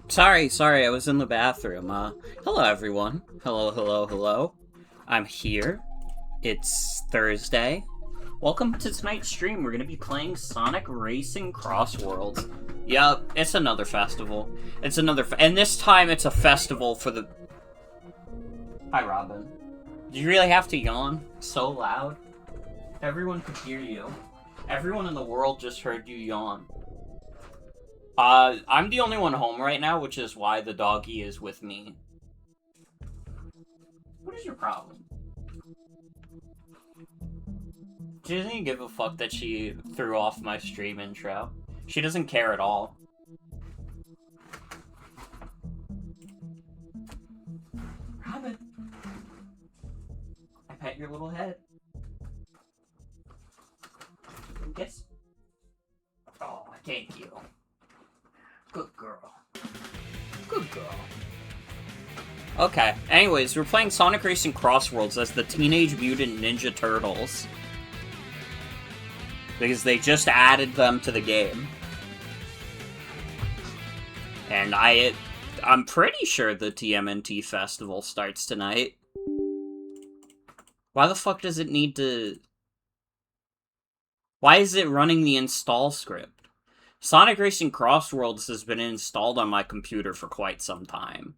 Sorry, I was in the bathroom. Hello everyone. Hello. I'm here. It's Thursday. Welcome to tonight's stream. We're gonna be playing Sonic Racing Crossworlds. Yep, it's another festival. And this time it's a festival for the... Hi, Robin. Did you really have to yawn so loud? Everyone could hear you. Everyone in the world just heard you yawn. I'm the only one home right now, which is why the doggy is with me. What is your problem? She doesn't even give a fuck that she threw off my stream intro. She doesn't care at all. Robin! I pet your little head. Kiss? Oh, thank you. Good girl. Good girl. Okay, anyways, we're playing Sonic Racing Crossworlds as the Teenage Mutant Ninja Turtles. Because they just added them to the game. And I'm pretty sure the TMNT festival starts tonight. Why the fuck does it need to... Why is it running the install script? Sonic Racing Crossworlds has been installed on my computer for quite some time.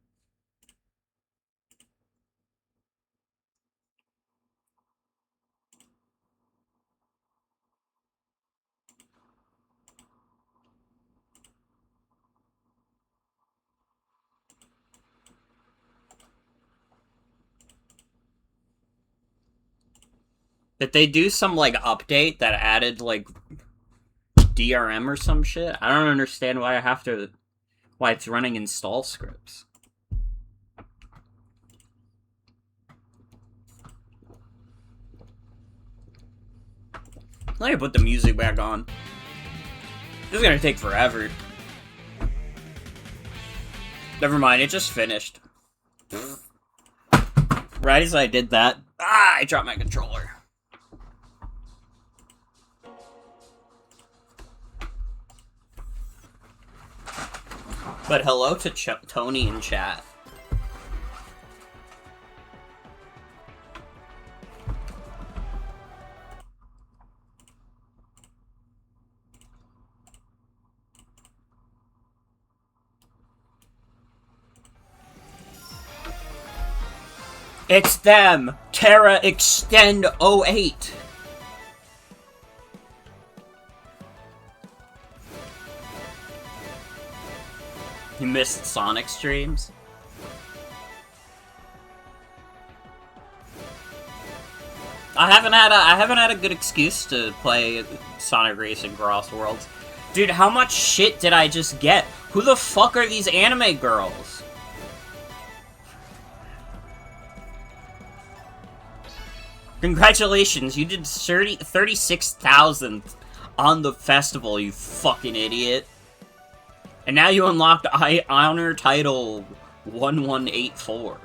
Did they do some, like, update that added, like, DRM or some shit? I don't understand why why it's running install scripts. Let me put the music back on. This is gonna take forever. Never mind, it just finished. Right as I did that, I dropped my controller. But hello to Tony in chat. It's them! Terra Extend 08! You missed Sonic streams? I haven't had a good excuse to play Sonic Racing Crossworlds. Dude, how much shit did I just get? Who the fuck are these anime girls? Congratulations, you did 36,000th on the festival, you fucking idiot. And now you unlocked Honor Title 1184.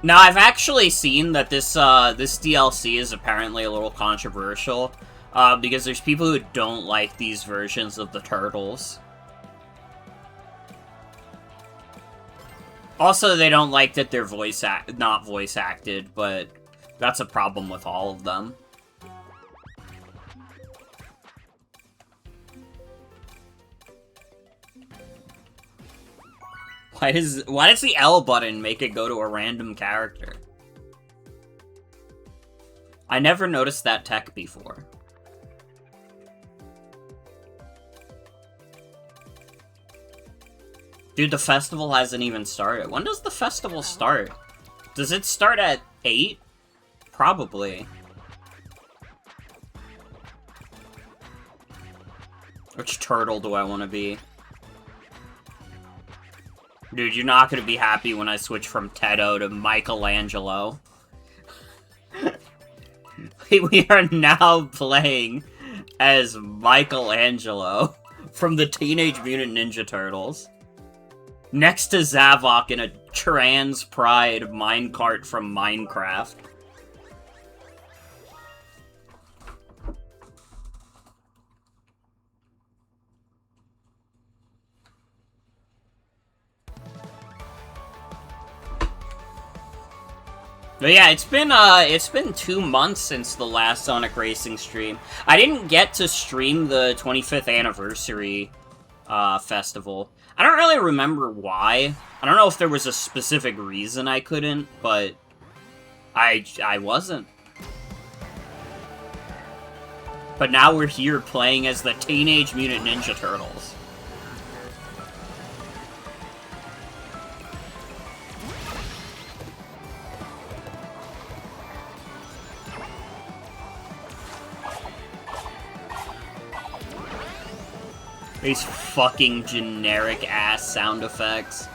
Now, I've actually seen that this DLC is apparently a little controversial, because there's people who don't like these versions of the Turtles. Also, they don't like that they're not voice acted, but that's a problem with all of them. Why does the L button make it go to a random character? I never noticed that tech before. Dude, the festival hasn't even started. When does the festival start? Does it start at 8? Probably. Which turtle do I want to be? Dude, you're not gonna be happy when I switch from Tedo to Michelangelo. We are now playing as Michelangelo from the Teenage Mutant Ninja Turtles. Next to Zavok in a trans pride minecart from Minecraft. But yeah, it's been 2 months since the last Sonic Racing stream. I didn't get to stream the 25th anniversary festival. I don't really remember why. I don't know if there was a specific reason I couldn't, but I wasn't. But now we're here playing as the Teenage Mutant Ninja Turtles. These fucking generic-ass sound effects.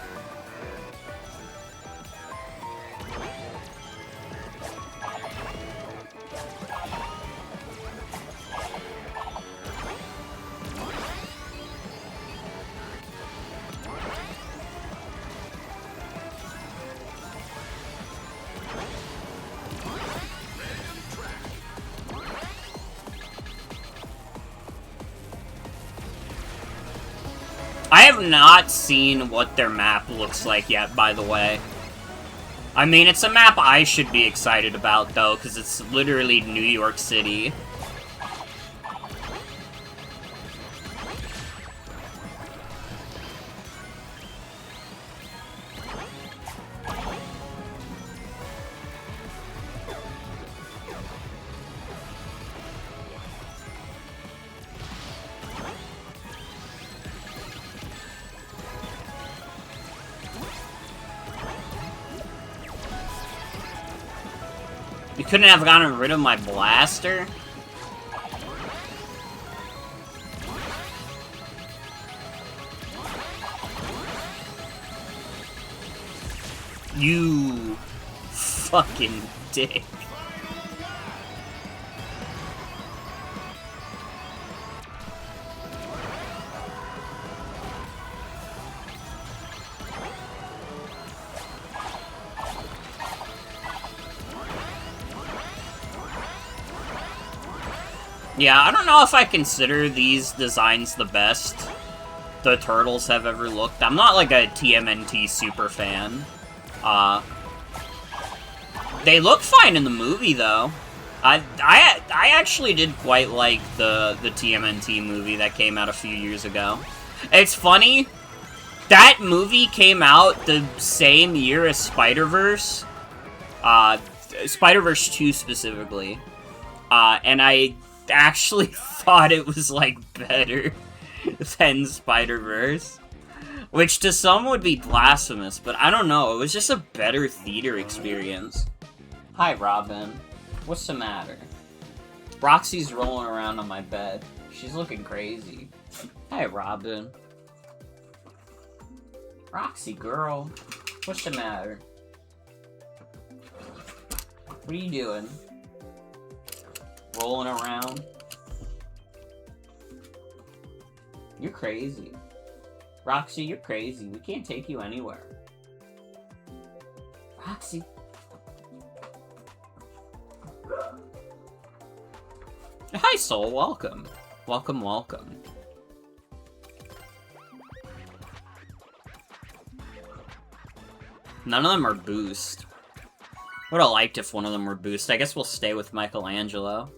I have not seen what their map looks like yet, by the way. I mean, it's a map I should be excited about, though, because it's literally New York City. You couldn't have gotten rid of my blaster? You fucking dick. Yeah, I don't know if I consider these designs the best the Turtles have ever looked. I'm not like a TMNT super fan. They look fine in the movie, though. I actually did quite like the TMNT movie that came out a few years ago. It's funny, that movie came out the same year as Spider-Verse. Spider-Verse 2 specifically. And I actually thought it was, like, better than Spider-Verse. Which to some would be blasphemous, but I don't know, it was just a better theater experience. Hi, Robin. What's the matter? Roxy's rolling around on my bed. She's looking crazy. Hi, Robin. Roxy, girl. What's the matter? What are you doing? Rolling around? You're crazy. Roxy, you're crazy. We can't take you anywhere. Roxy. Hi, Soul. Welcome. Welcome, welcome. None of them are boost. Would have liked if one of them were boost. I guess we'll stay with Michelangelo.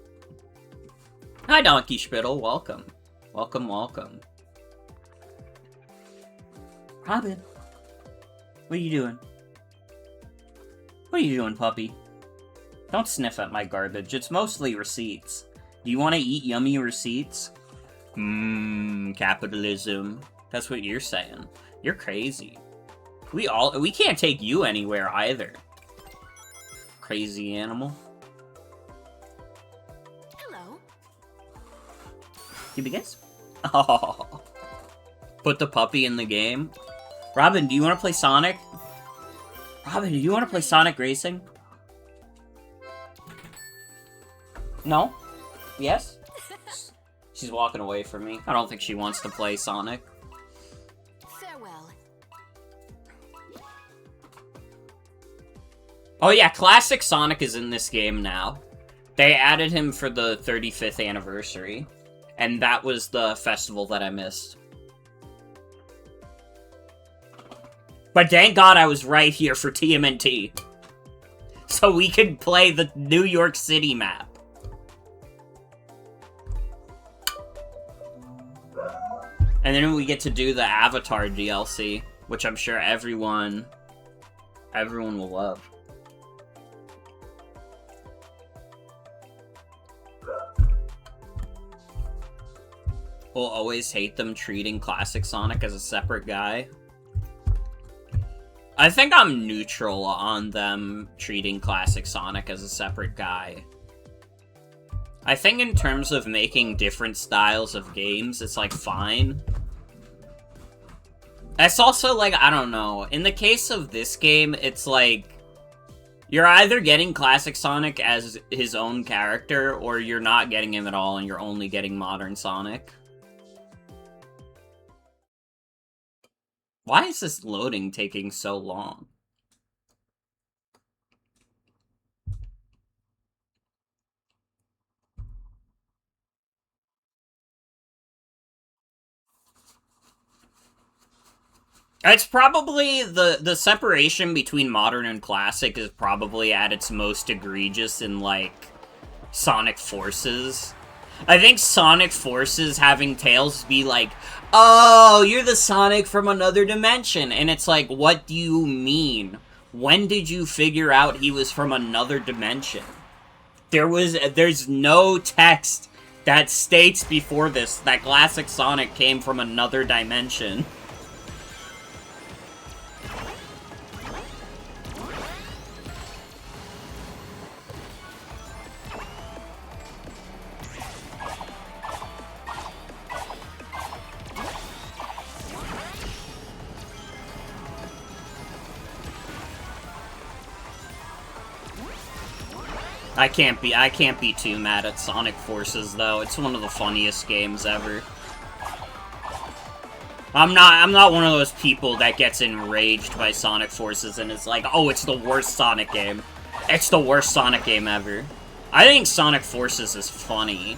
Hi, Donkey Spittle. Welcome. Welcome, welcome. Robin. What are you doing? What are you doing, puppy? Don't sniff at my garbage. It's mostly receipts. Do you want to eat yummy receipts? Capitalism. That's what you're saying. You're crazy. We can't take you anywhere either. Crazy animal. Hello. You guess? Oh. Put the puppy in the game. Robin, do you want to play Sonic? Robin, do you want to play Sonic Racing? No? Yes? She's walking away from me. I don't think she wants to play Sonic. Farewell. Oh yeah, Classic Sonic is in this game now. They added him for the 35th anniversary. And that was the festival that I missed. But thank God I was right here for TMNT. so we could play the New York City map. And then we get to do the Avatar DLC, which I'm sure everyone will love. We'll always hate them treating Classic Sonic as a separate guy. I think I'm neutral on them treating Classic Sonic as a separate guy. I think in terms of making different styles of games, it's, like, fine. It's also, like, I don't know. In the case of this game, it's, like, you're either getting Classic Sonic as his own character, or you're not getting him at all, and you're only getting Modern Sonic. Why is this loading taking so long? It's probably, the separation between Modern and Classic is probably at its most egregious in, like, Sonic Forces. I think Sonic Forces having Tails be like, oh, you're the Sonic from another dimension. And it's like, what do you mean? When did you figure out he was from another dimension? There's no text that states before this that Classic Sonic came from another dimension. I can't be too mad at Sonic Forces, though. It's one of the funniest games ever. I'm not one of those people that gets enraged by Sonic Forces and is like, oh, it's the worst Sonic game. It's the worst Sonic game ever. I think Sonic Forces is funny.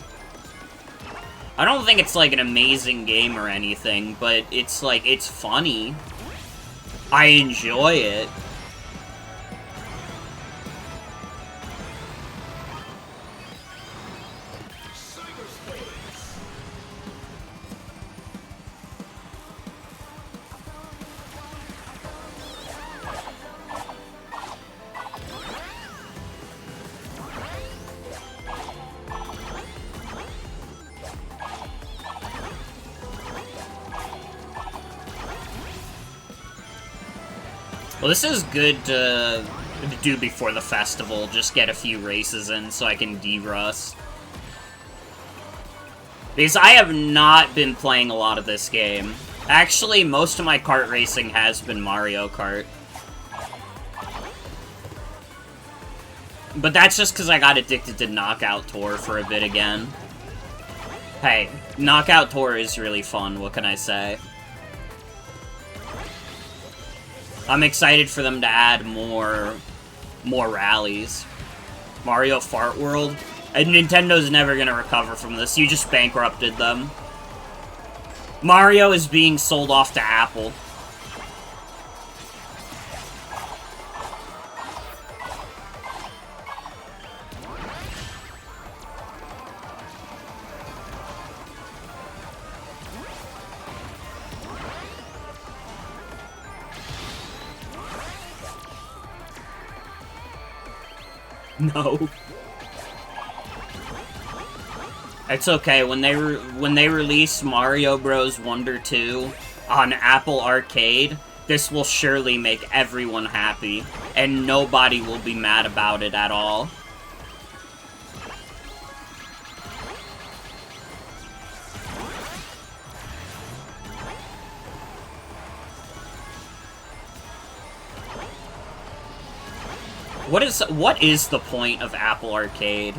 I don't think it's, like, an amazing game or anything, but it's, like, it's funny. I enjoy it. Well, this is good to do before the festival, just get a few races in so I can de-rust. Because I have not been playing a lot of this game. Actually, most of my kart racing has been Mario Kart. But that's just because I got addicted to Knockout Tour for a bit again. Hey, Knockout Tour is really fun, what can I say? I'm excited for them to add more rallies. Mario Fart World? And Nintendo's never gonna recover from this. You just bankrupted them. Mario is being sold off to Apple. No. It's okay. When they release Mario Bros. Wonder 2 on Apple Arcade, this will surely make everyone happy, and nobody will be mad about it at all. What is the point of Apple Arcade?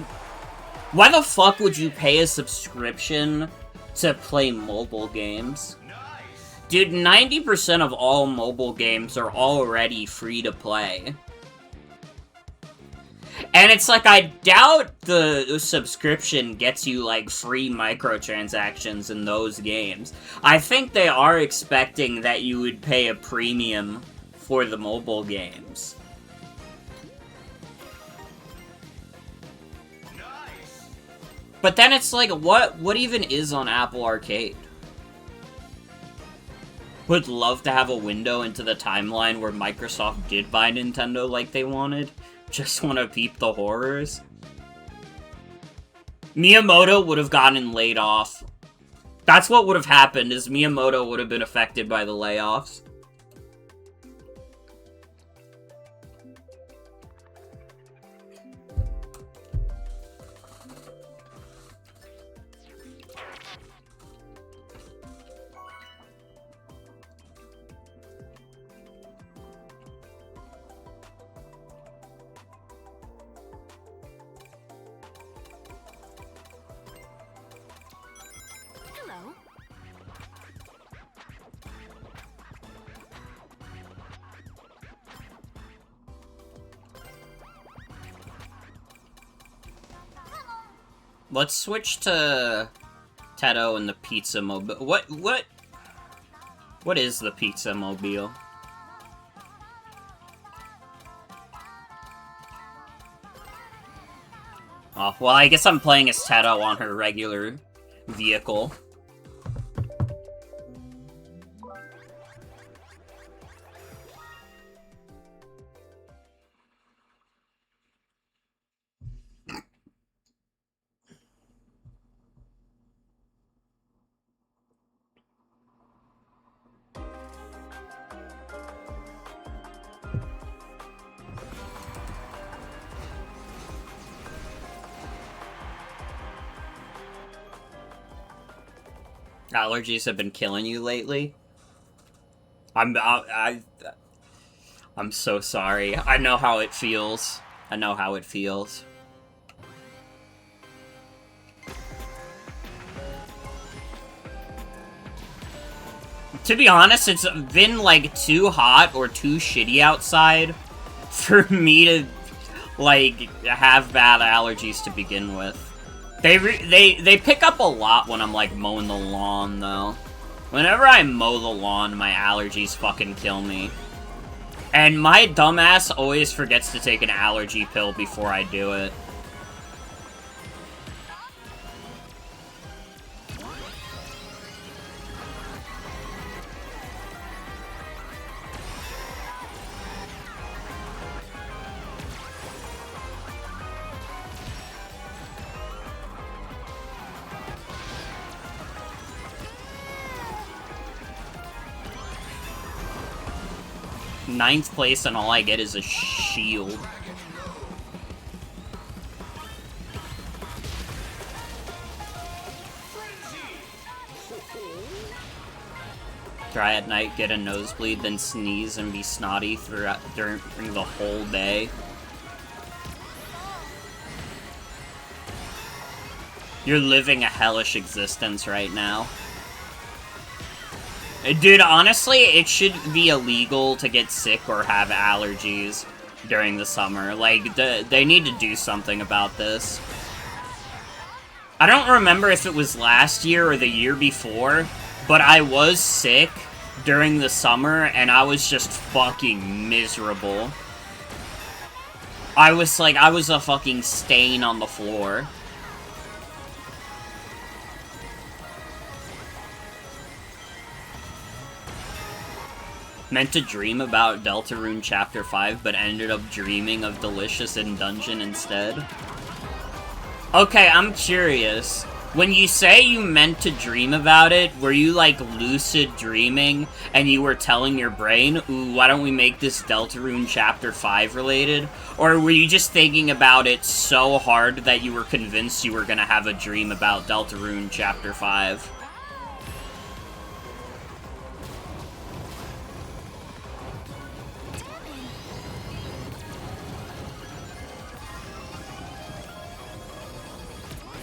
Why the fuck would you pay a subscription to play mobile games? Dude, 90% of all mobile games are already free to play. And it's like, I doubt the subscription gets you, like, free microtransactions in those games. I think they are expecting that you would pay a premium for the mobile games. But then it's like, what even is on Apple Arcade? Would love to have a window into the timeline where Microsoft did buy Nintendo like they wanted. Just want to peep the horrors. Miyamoto would have gotten laid off. That's what would have happened, is Miyamoto would have been affected by the layoffs. Hello. Let's switch to Teto and the Pizza Mobile. What is the Pizza Mobile? Oh, well, I guess I'm playing as Teto on her regular vehicle. Allergies have been killing you lately? I'm so sorry. I know how it feels. I know how it feels. To be honest, it's been like too hot or too shitty outside for me to like have bad allergies to begin with. They pick up a lot when I'm like mowing the lawn though. Whenever I mow the lawn, my allergies fucking kill me. And my dumbass always forgets to take an allergy pill before I do it. Ninth place and all I get is a shield. Try at night, get a nosebleed, then sneeze and be snotty during the whole day. You're living a hellish existence right now. Dude, honestly, it should be illegal to get sick or have allergies during the summer. Like, they need to do something about this. I don't remember if it was last year or the year before, but I was sick during the summer, and I was just fucking miserable. I was a fucking stain on the floor. Meant to dream about Deltarune Chapter 5, but ended up dreaming of Delicious in Dungeon instead. Okay, I'm curious. When you say you meant to dream about it, were you, like, lucid dreaming, and you were telling your brain, ooh, why don't we make this Deltarune Chapter 5 related? Or were you just thinking about it so hard that you were convinced you were gonna have a dream about Deltarune Chapter 5?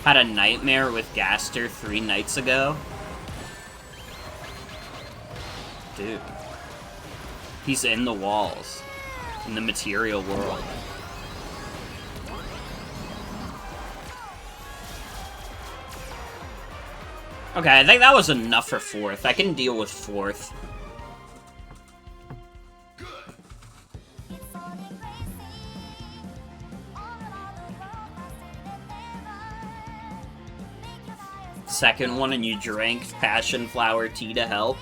Had a nightmare with Gaster 3 nights ago. Dude. He's in the walls. In the material world. Okay, I think that was enough for 4th. I can deal with 4th. second one and you drank passion flower tea to help.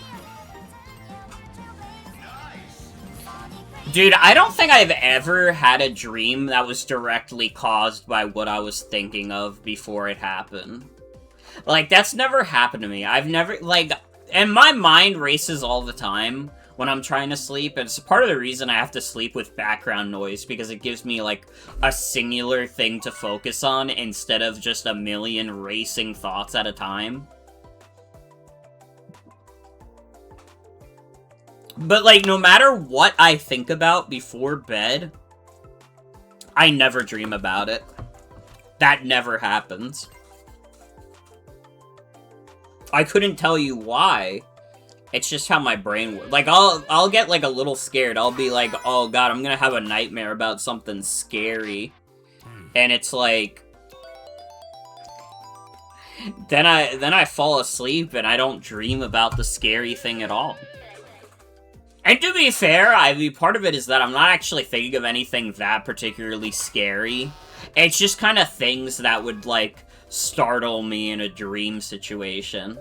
Dude, I don't think I've ever had a dream that was directly caused by what I was thinking of before it happened. Like, that's never happened to me. I've never, like, and my mind races all the time when I'm trying to sleep, and it's part of the reason I have to sleep with background noise, because it gives me, like, a singular thing to focus on instead of just a million racing thoughts at a time. But, like, no matter what I think about before bed, I never dream about it. That never happens. I couldn't tell you why. It's just how my brain works. Like, I'll get, like, a little scared. I'll be like, oh god, I'm gonna have a nightmare about something scary. And it's like... Then I fall asleep and I don't dream about the scary thing at all. And to be fair, part of it is that I'm not actually thinking of anything that particularly scary. It's just kind of things that would, like, startle me in a dream situation.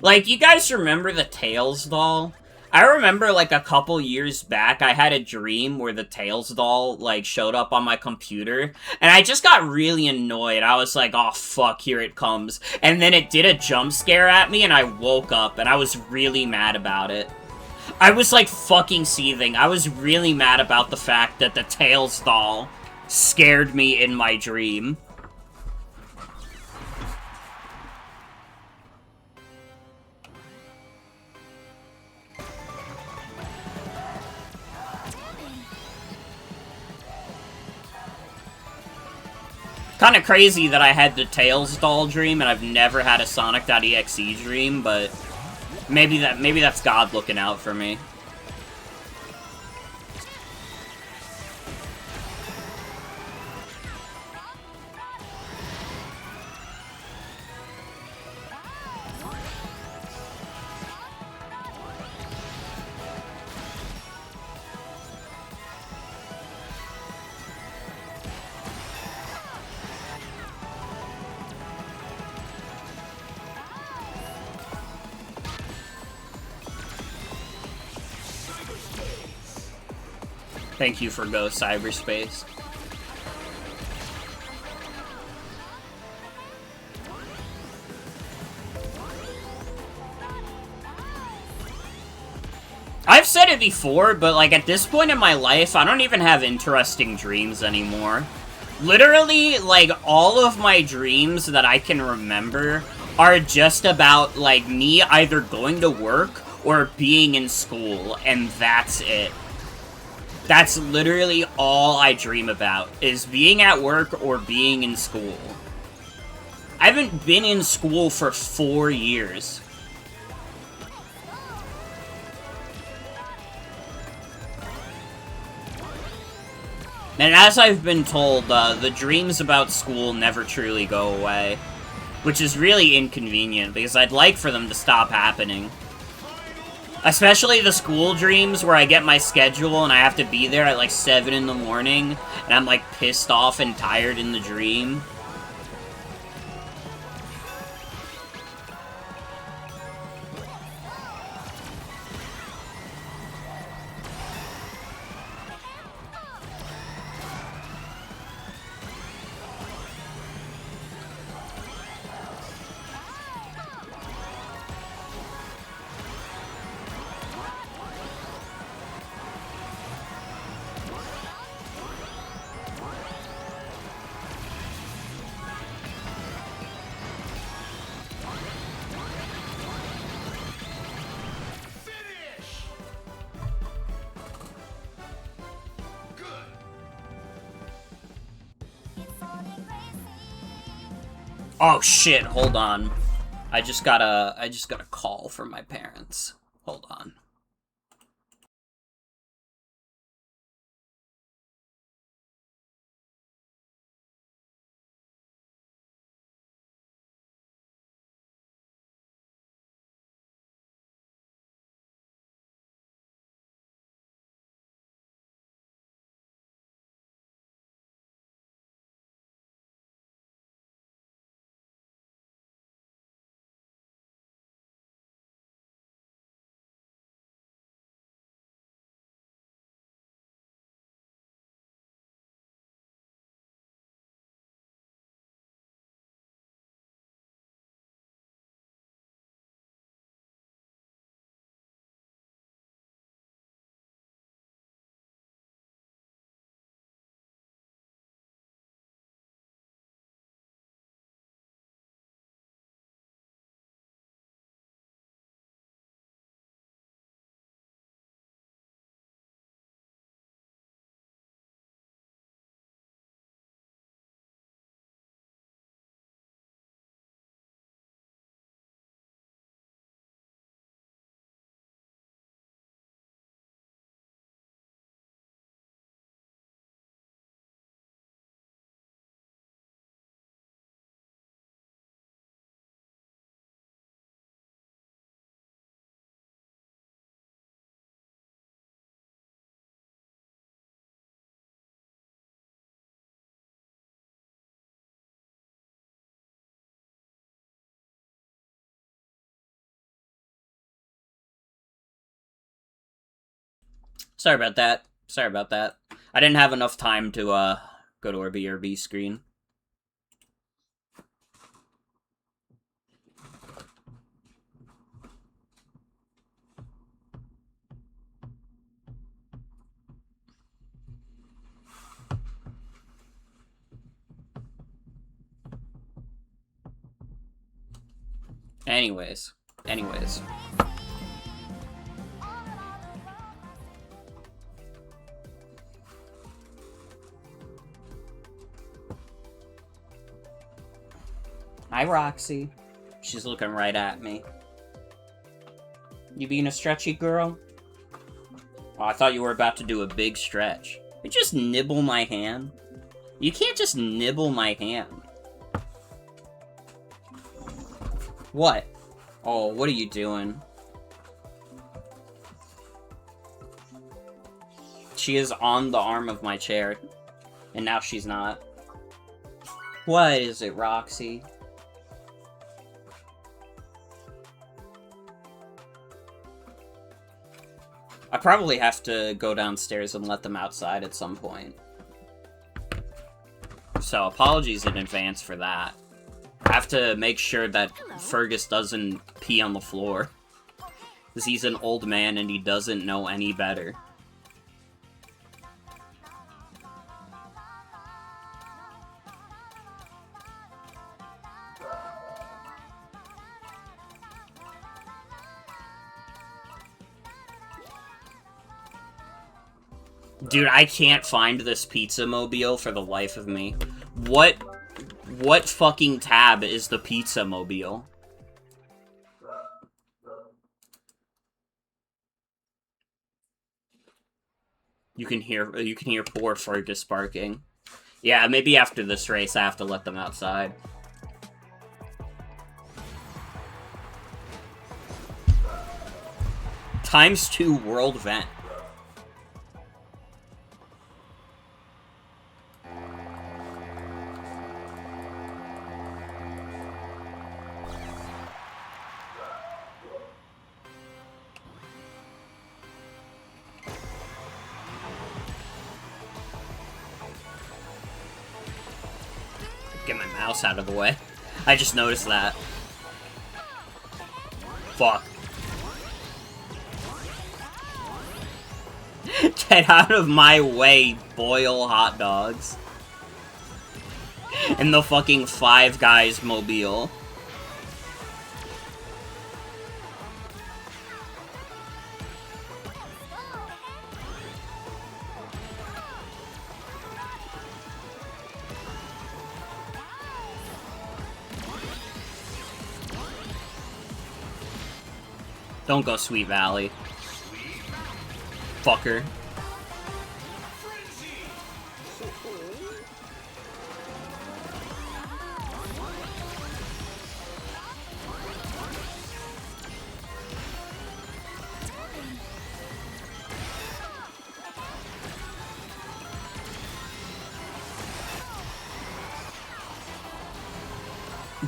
Like, you guys remember the Tails doll? I remember, like, a couple years back, I had a dream where the Tails doll, like, showed up on my computer, and I just got really annoyed. I was like, oh, fuck, here it comes. And then it did a jump scare at me, and I woke up, and I was really mad about it. I was, like, fucking seething. I was really mad about the fact that the Tails doll scared me in my dream. Kind of crazy that I had the Tails doll dream and I've never had a Sonic.exe dream, but maybe that's God looking out for me. Thank you for Go Cyberspace. I've said it before, but like at this point in my life, I don't even have interesting dreams anymore. Literally, like, all of my dreams that I can remember are just about, like, me either going to work or being in school, and that's it. That's literally all I dream about, is being at work or being in school. I haven't been in school for 4 years. And as I've been told, the dreams about school never truly go away. Which is really inconvenient, because I'd like for them to stop happening. Especially the school dreams where I get my schedule and I have to be there at like 7 in the morning, and I'm like pissed off and tired in the dream. Oh shit, hold on. I just got a call from my parents. Hold on. Sorry about that. Sorry about that. I didn't have enough time to, go to our BRB screen. Anyways. Hi, Roxy. She's looking right at me. You being a stretchy girl? Oh, I thought you were about to do a big stretch. You just nibble my hand? You can't just nibble my hand. What? Oh, what are you doing? She is on the arm of my chair. And now she's not. What is it, Roxy? I probably have to go downstairs and let them outside at some point. So, apologies in advance for that. I have to make sure that Fergus doesn't pee on the floor. Because he's an old man and he doesn't know any better. Dude, I can't find this pizza mobile for the life of me. What fucking tab is the pizza mobile? You can hear poor Fergus barking. Yeah, maybe after this race I have to let them outside. ×2 world vent. Get my mouse out of the way. I just noticed that. Fuck. Get out of my way, boil hot dogs. In the fucking Five Guys mobile. Don't go Sweet Valley. Fucker.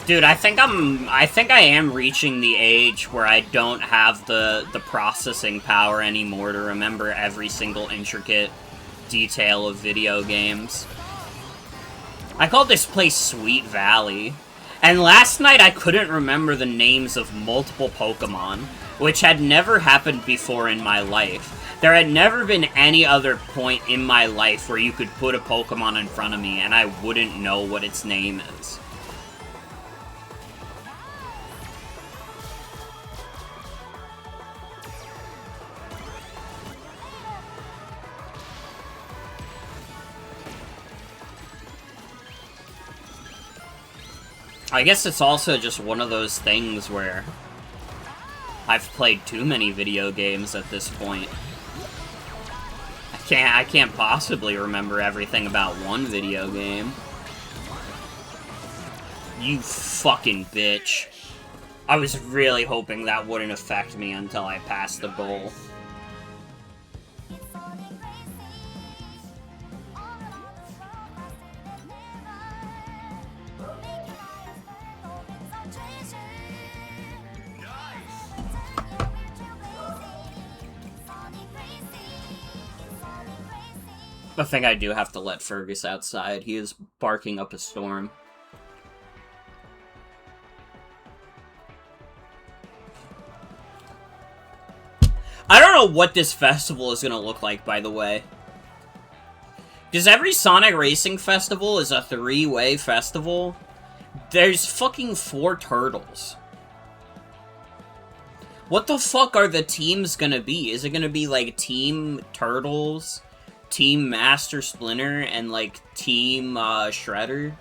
Dude, I think I am reaching the age where I don't have the processing power anymore to remember every single intricate detail of video games. I called this place Sweet Valley. And last night I couldn't remember the names of multiple Pokemon, which had never happened before in my life. There had never been any other point in my life where you could put a Pokemon in front of me and I wouldn't know what its name is. I guess it's also just one of those things where I've played too many video games at this point. I can't possibly remember everything about one video game. You fucking bitch. I was really hoping that wouldn't affect me until I passed the goal. I think I do have to let Fergus outside. He is barking up a storm. I don't know what this festival is gonna look like, by the way. Because every Sonic Racing Festival is a 3-way festival. There's fucking 4 turtles. What the fuck are the teams gonna be? Is it gonna be, like, Team Turtles, Team Master Splinter, and, like, Team, Shredder?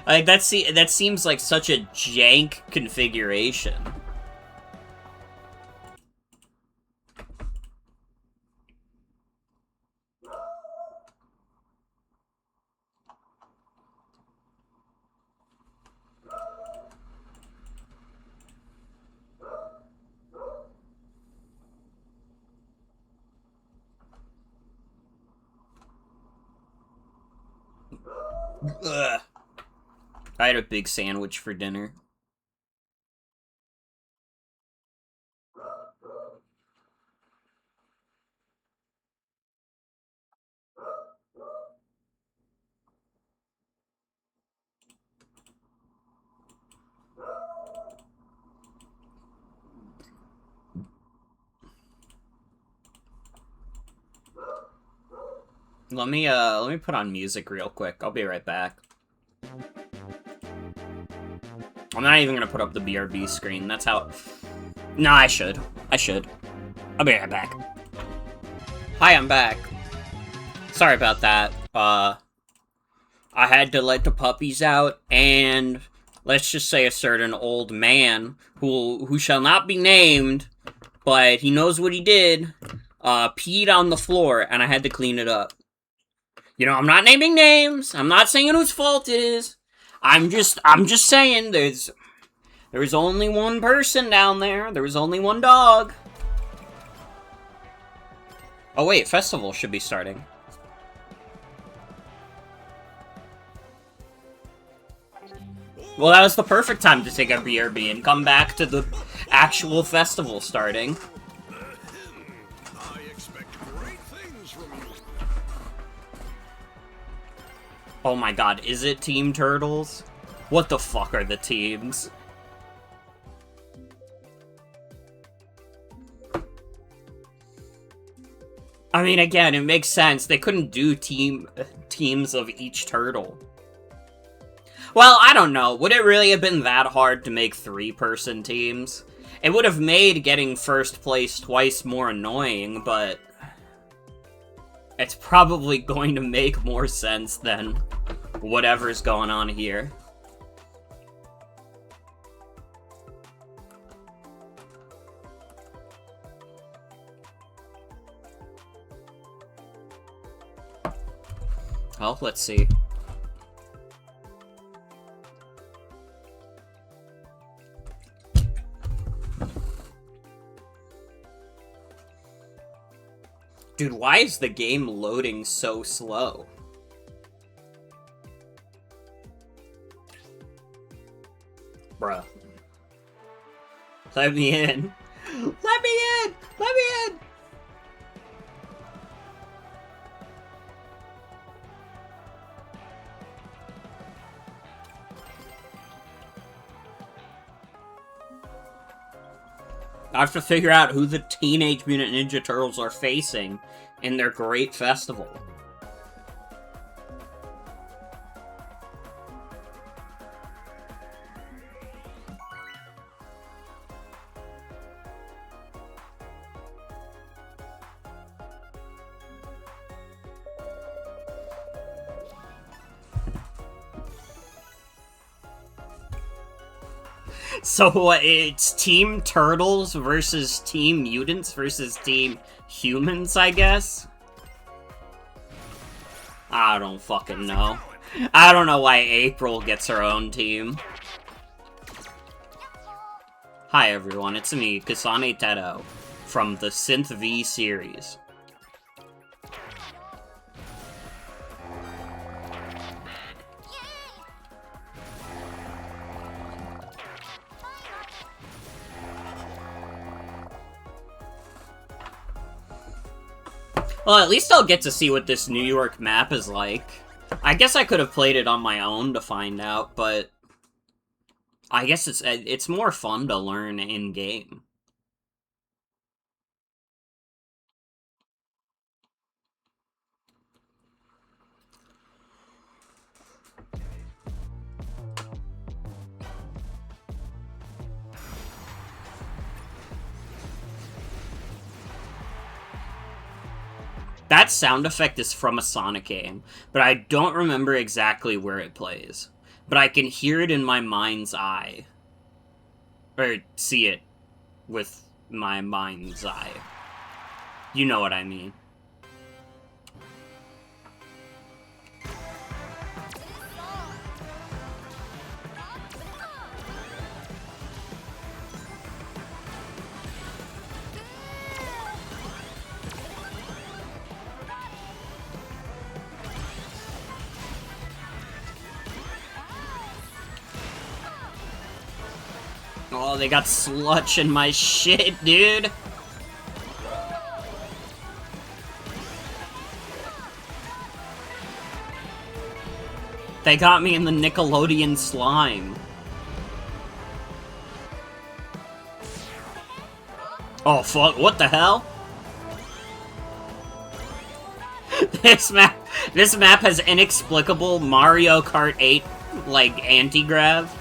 Like, that seems like such a jank configuration. Ugh. I had a big sandwich for dinner. Let me put on music real quick. I'll be right back. I'm not even gonna put up the BRB screen. That's how... No, I should. I'll be right back. Hi, I'm back. Sorry about that. I had to let the puppies out, and let's just say a certain old man, who shall not be named, but he knows what he did, peed on the floor, and I had to clean it up. You know, I'm not naming names. I'm not saying whose fault it is. I'm just saying there's only one person down there. There was only one dog. Oh wait, festival should be starting. Well, that was the perfect time to take a BRB and come back to the actual festival starting. Oh my god, is it Team Turtles? What the fuck are the teams? I mean, again, it makes sense. They couldn't do teams of each turtle. Well, I don't know. Would it really have been that hard to make 3-person teams? It would have made getting first place twice more annoying, but... it's probably going to make more sense than whatever's going on here. Well, let's see. Dude, why is the game loading so slow? Bruh. Let me in. Let me in! Let me in! I have to figure out who the Teenage Mutant Ninja Turtles are facing in their great festival. So what, it's Team Turtles versus Team Mutants versus Team Humans, I guess? I don't fucking know. I don't know why April gets her own team. Hi everyone, it's me, Kasane Teto, from the Synth V series. Well, at least I'll get to see what this New York map is like. I guess I could have played it on my own to find out, but I guess it's more fun to learn in-game. That sound effect is from a Sonic game, but I don't remember exactly where it plays. But I can hear it in my mind's eye. Or see it with my mind's eye. You know what I mean. Oh, they got sludge in my shit, dude. They got me in the Nickelodeon slime. Oh, fuck. What the hell? This map has inexplicable Mario Kart 8, like, anti-grav.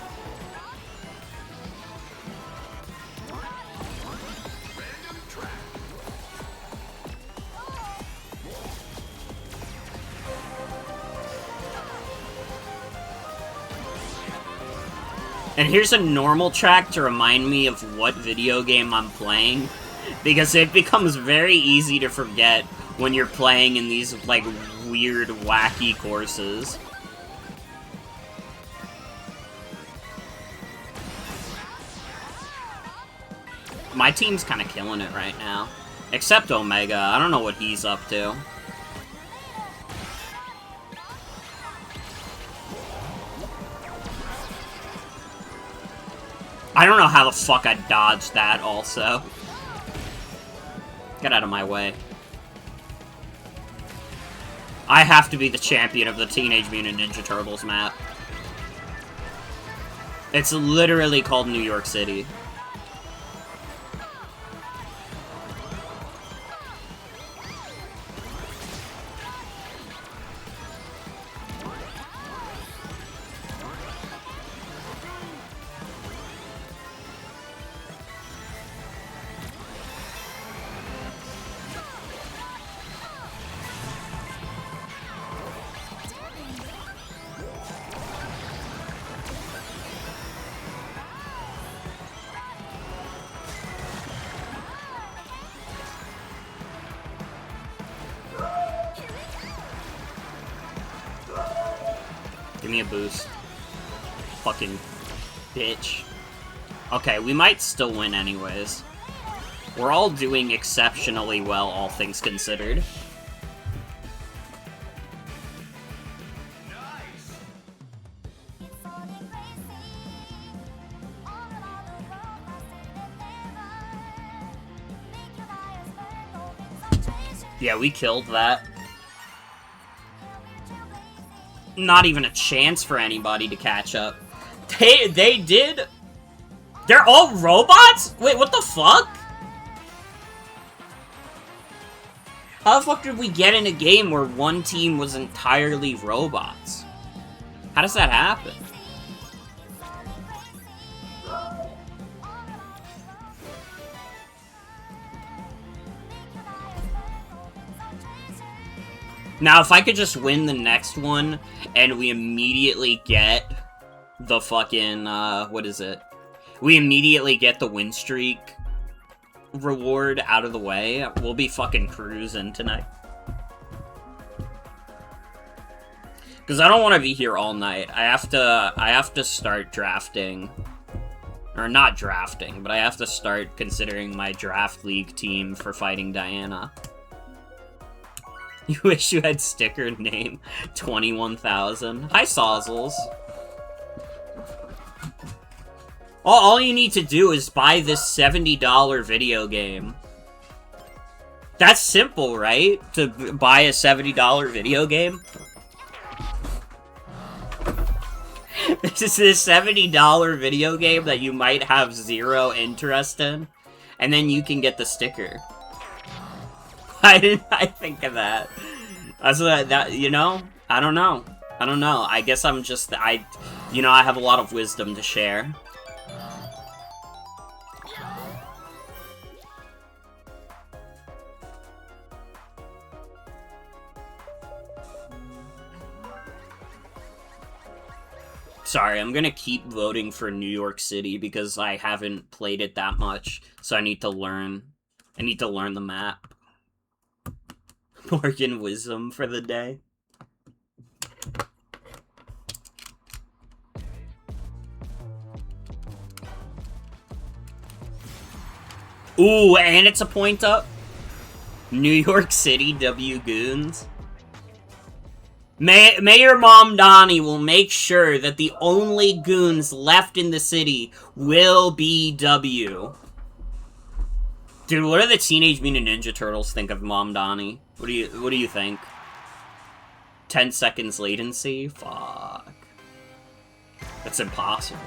And here's a normal track to remind me of what video game I'm playing, because it becomes very easy to forget when you're playing in these, like, weird, wacky courses. My team's kind of killing it right now. Except Omega. I don't know what he's up to. I don't know how the fuck I dodged that, also. Get out of my way. I have to be the champion of the Teenage Mutant Ninja Turtles map. It's literally called New York City. Give me a boost. Fucking bitch. Okay, we might still win anyways. We're all doing exceptionally well, all things considered. Yeah, we killed that. Not even a chance for anybody to catch up. They did? They're all robots? Wait, what the fuck? How the fuck did we get in a game where one team was entirely robots? How does that happen? Now, if I could just win the next one, and we immediately get the fucking, what is it? We immediately get the win streak reward out of the way, we'll be fucking cruising tonight. Because I don't want to be here all night. I have to start drafting. Or not drafting, but I have to start considering my draft league team for fighting Diana. You wish you had sticker name 21,000. Hi, Sozzles. All you need to do is buy this $70 video game. That's simple, right? To buy a $70 video game? This is a $70 video game that you might have zero interest in, and then you can get the sticker. Why didn't I think of that? You know? I don't know. I guess I'm just, I have a lot of wisdom to share. Sorry, I'm gonna keep voting for New York City because I haven't played it that much, so I need to learn the map. Morgan Wisdom for the day. Ooh, and it's a point up. New York City W Goons. Mayor Mom Donnie will make sure that the only goons left in the city will be W. Dude, what do the Teenage Mutant Ninja Turtles think of Mom Donnie? What do you think? 10 seconds latency? Fuck. That's impossible.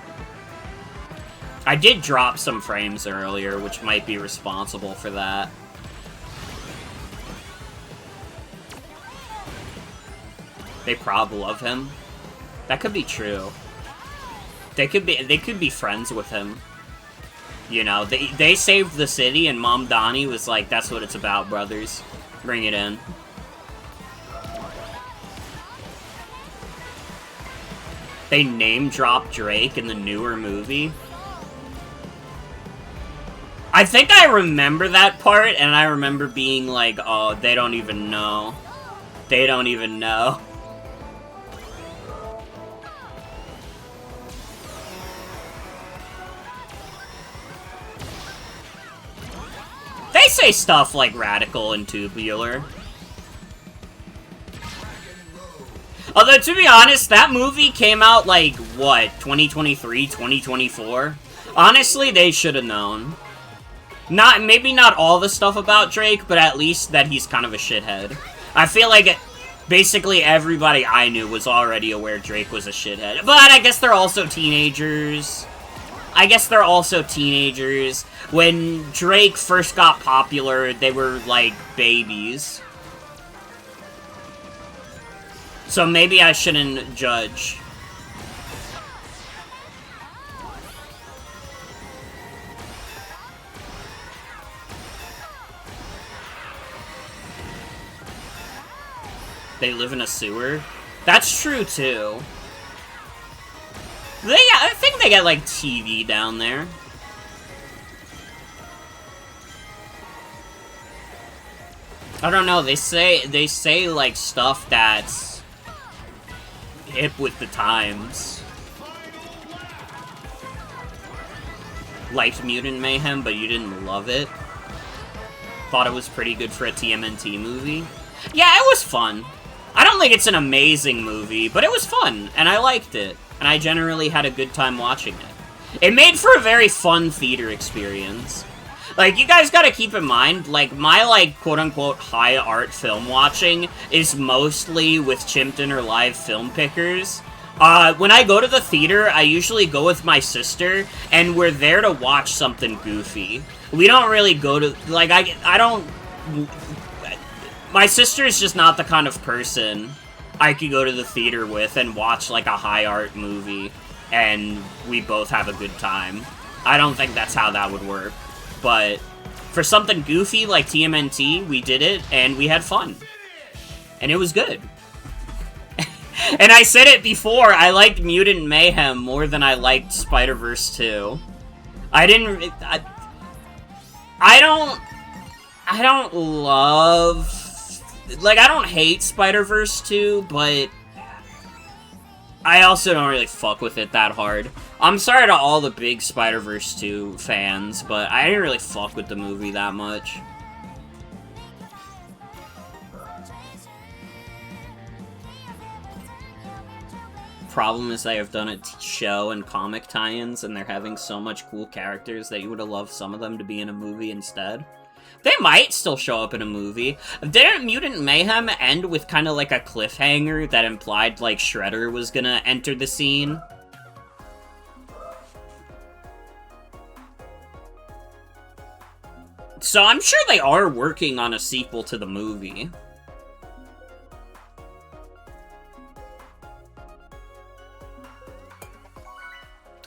I did drop some frames earlier, which might be responsible for that. They probably love him. That could be true. They could be friends with him. You know, they saved the city, and Mom Donnie was like, "That's what it's about, brothers. Bring it in." They name drop Drake in the newer movie. I think I remember that part, and I remember being like, "Oh, they don't even know. They don't even know." They say stuff like radical and tubular. Although, to be honest, that movie came out like, what, 2023, 2024? Honestly, they should have known. Maybe not all the stuff about Drake, but at least that he's kind of a shithead. I feel like basically everybody I knew was already aware Drake was a shithead. But I guess they're also teenagers. When Drake first got popular, they were, like, babies. So maybe I shouldn't judge. They live in a sewer? That's true, too. I think they got, like, TV down there. I don't know, they say, like, stuff that's hip with the times. Liked Mutant Mayhem, but you didn't love it. Thought it was pretty good for a TMNT movie. Yeah, it was fun. I don't think it's an amazing movie, but it was fun, and I liked it. And I generally had a good time watching it. It made for a very fun theater experience. Like, you guys gotta keep in mind, like, my, like, quote-unquote high art film watching is mostly with Chimpton or live film pickers. When I go to the theater, I usually go with my sister, and we're there to watch something goofy. We don't really go to, like, I don't... My sister is just not the kind of person I could go to the theater with and watch, like, a high art movie, and we both have a good time. I don't think that's how that would work. But for something goofy like TMNT, we did it, and we had fun. And it was good. And I said it before, I liked Mutant Mayhem more than I liked Spider-Verse 2. I don't love... Like, I don't hate Spider-Verse 2, but I also don't really fuck with it that hard. I'm sorry to all the big Spider-Verse 2 fans, but I didn't really fuck with the movie that much. Problem is they have done a show and comic tie-ins, and they're having so much cool characters that you would have loved some of them to be in a movie instead. They might still show up in a movie. Didn't Mutant Mayhem end with kind of like a cliffhanger that implied like Shredder was gonna enter the scene? So I'm sure they are working on a sequel to the movie.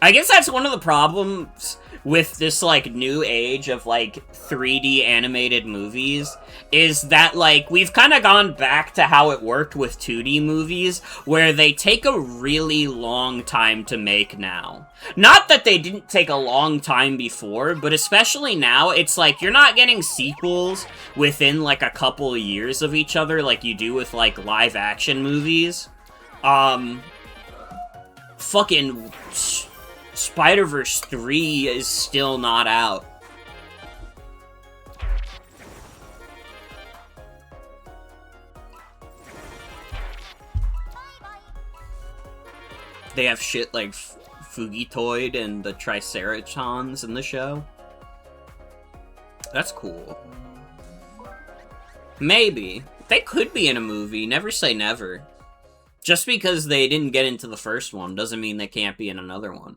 I guess that's one of the problems with this, like, new age of, like, 3D animated movies, is that, like, we've kind of gone back to how it worked with 2D movies, where they take a really long time to make now. Not that they didn't take a long time before, but especially now, it's like, you're not getting sequels within, like, a couple years of each other, like you do with, like, live-action movies. Fucking Spider-Verse 3 is still not out. They have shit like Fugitoid and the Triceratons in the show. That's cool. Maybe. They could be in a movie, never say never. Just because they didn't get into the first one doesn't mean they can't be in another one.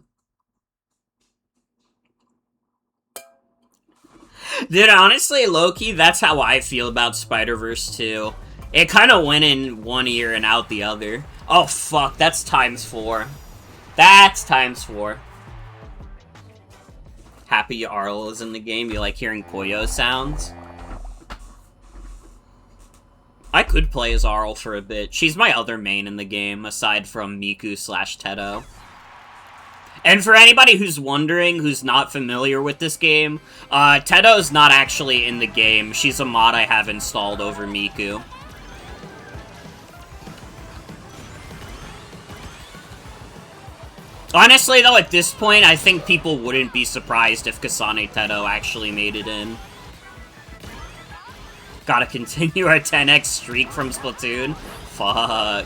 Dude, honestly, low-key, that's how I feel about Spider-Verse 2. It kind of went in one ear and out the other. Oh, fuck, that's ×4. That's ×4. Happy Arl is in the game. You like hearing Koyo sounds? I could play as Arl for a bit. She's my other main in the game, aside from Miku/Teto. And for anybody who's wondering, who's not familiar with this game, Teto's not actually in the game. She's a mod I have installed over Miku. Honestly, though, at this point, I think people wouldn't be surprised if Kasane Teto actually made it in. Gotta continue our 10x streak from Splatoon. Fuck.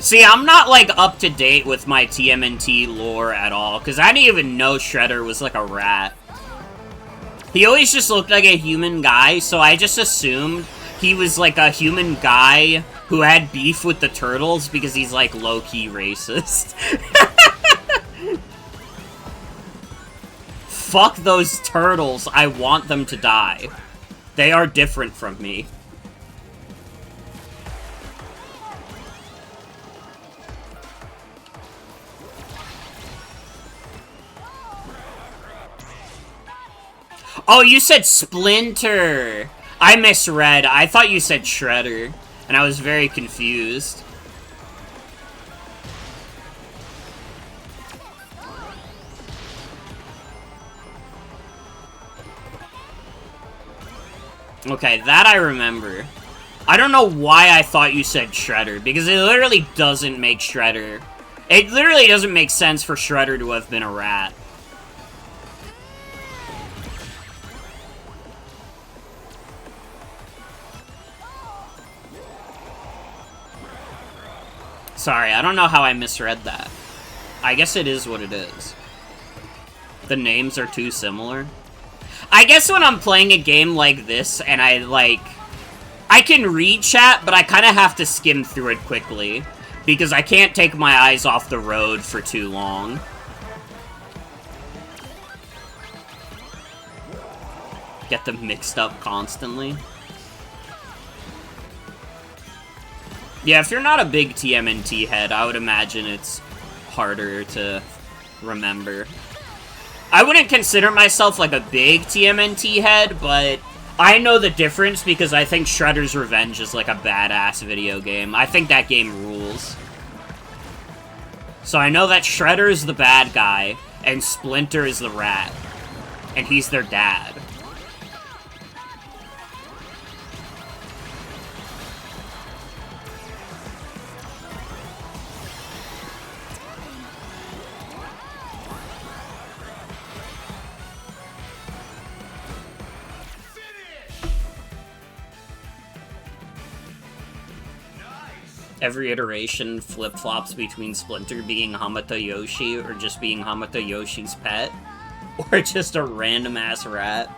See, I'm not, like, up to date with my TMNT lore at all, because I didn't even know Shredder was, like, a rat. He always just looked like a human guy, so I just assumed he was, like, a human guy who had beef with the turtles because he's, like, low-key racist. Fuck those turtles. I want them to die. They are different from me. Oh, you said Splinter! I misread. I thought you said Shredder, and I was very confused. Okay, that I remember. I don't know why I thought you said Shredder, because it literally doesn't make Shredder. It literally doesn't make sense for Shredder to have been a rat. Sorry, I don't know how I misread that. I guess it is what it is. The names are too similar. I guess when I'm playing a game like this, and I can read chat, but I kind of have to skim through it quickly, because I can't take my eyes off the road for too long. Get them mixed up constantly. Yeah, if you're not a big TMNT head, I would imagine it's harder to remember. I wouldn't consider myself like a big TMNT head, but I know the difference because I think Shredder's Revenge is like a badass video game. I think that game rules. So I know that Shredder is the bad guy, and Splinter is the rat. And he's their dad. Every iteration flip-flops between Splinter being Hamata Yoshi or just being Hamata Yoshi's pet. Or just a random-ass rat.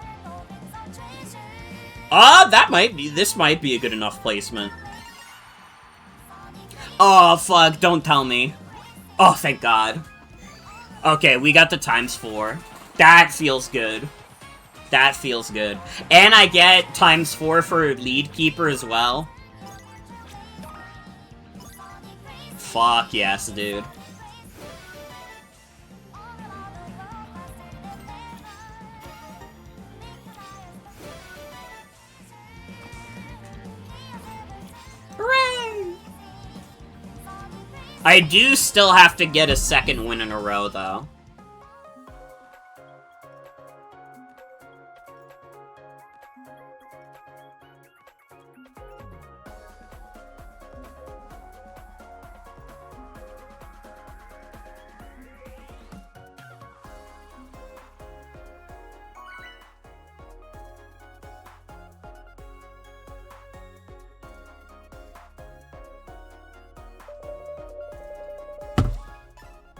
This might be a good enough placement. Oh, fuck, don't tell me. Oh, thank God. Okay, we got the ×4. That feels good. That feels good. And I get ×4 for lead keeper as well. Fuck yes, dude. Hooray! I do still have to get a second win in a row, though.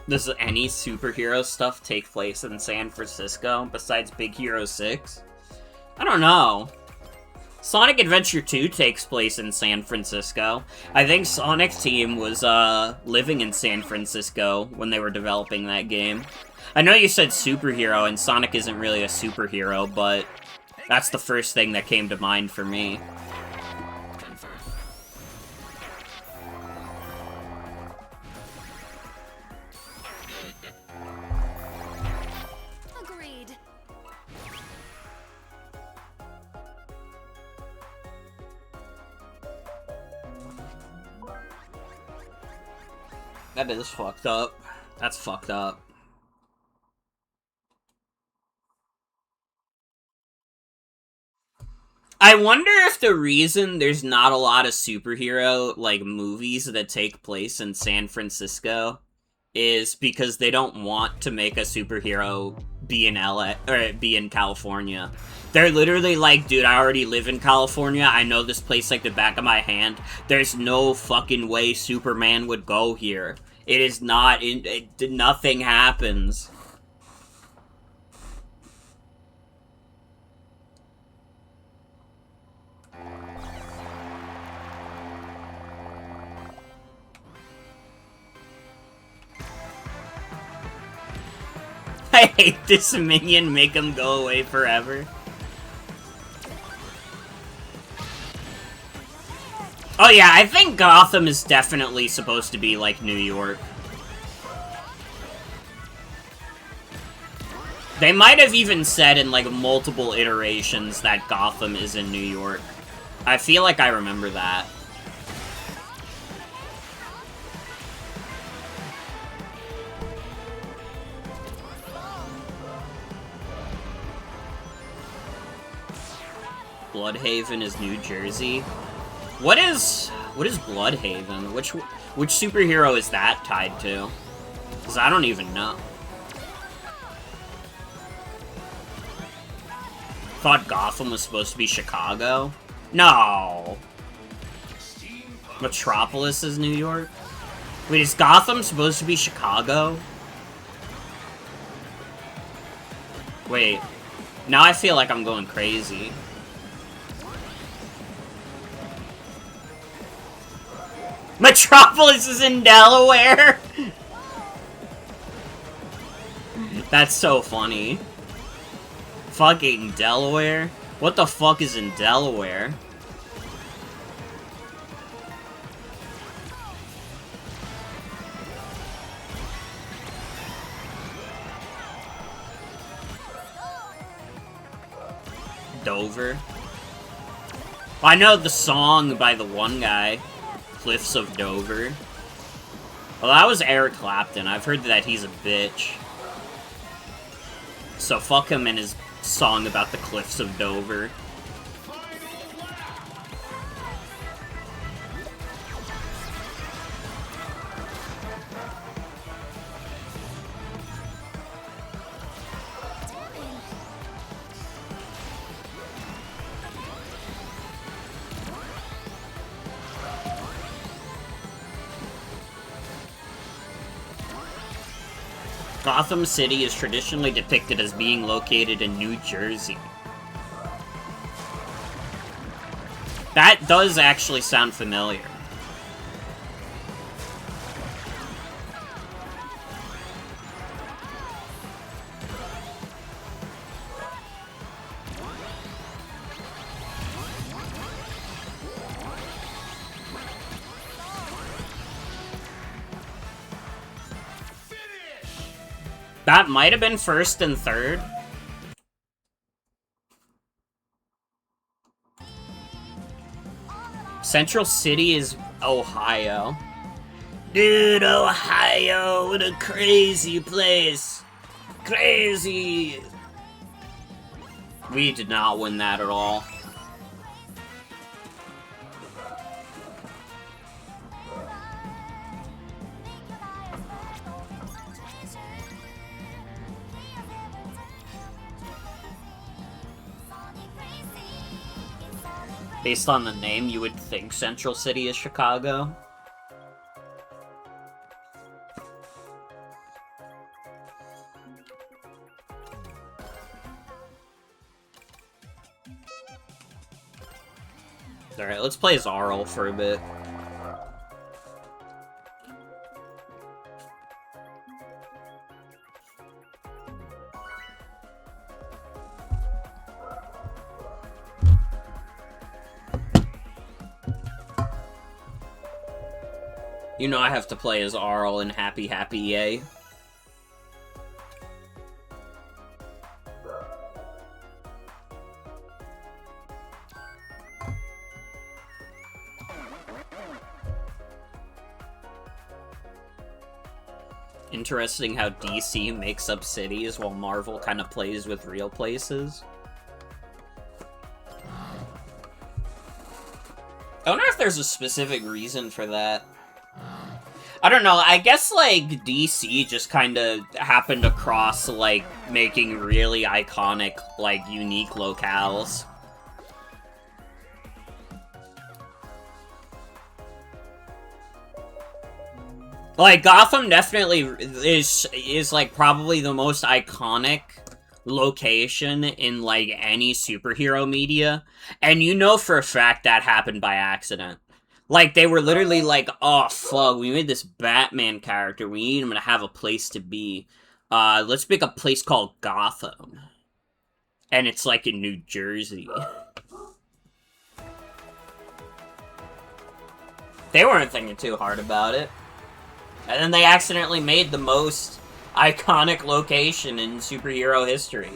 Does any superhero stuff take place in San Francisco besides Big Hero 6? I don't know. Sonic Adventure 2 takes place in San Francisco. I think Sonic Team was living in San Francisco when they were developing that game. I know you said superhero, and Sonic isn't really a superhero, but that's the first thing that came to mind for me. That is fucked up. That's fucked up. I wonder if the reason there's not a lot of superhero, like, movies that take place in San Francisco is because they don't want to make a superhero be in LA, or be in California. They're literally like, dude, I already live in California, I know this place like the back of my hand, there's no fucking way Superman would go here. It is not, nothing happens. I hate this minion, make him go away forever. Oh yeah, I think Gotham is definitely supposed to be like New York. They might have even said in like multiple iterations that Gotham is in New York. I feel like I remember that. Bloodhaven is New Jersey. What is Bloodhaven? Which superhero is that tied to? Because I don't even know. Thought Gotham was supposed to be Chicago? No. Metropolis is New York? Wait, is Gotham supposed to be Chicago? Wait. Now I feel like I'm going crazy. Metropolis is in Delaware? That's so funny. Fucking Delaware? What the fuck is in Delaware? Dover? I know the song by the one guy. Cliffs of Dover. Well, that was Eric Clapton. I've heard that he's a bitch. So fuck him and his song about the Cliffs of Dover. Gotham City is traditionally depicted as being located in New Jersey. That does actually sound familiar. That might have been first and third. Central City is Ohio. Dude, Ohio, what a crazy place. Crazy. We did not win that at all. Based on the name, you would think Central City is Chicago. Alright, let's play Zarl for a bit. You know I have to play as Arl in Happy Happy Yay. Interesting how DC makes up cities while Marvel kind of plays with real places. I wonder if there's a specific reason for that. I don't know, I guess, like, DC just kind of happened across, like, making really iconic, like, unique locales. Like, Gotham definitely is like, probably the most iconic location in, like, any superhero media. And you know for a fact that happened by accident. Like, they were literally like, oh, fuck, we made this Batman character. We need him to have a place to be. Let's make a place called Gotham. And it's, like, in New Jersey. They weren't thinking too hard about it. And then they accidentally made the most iconic location in superhero history.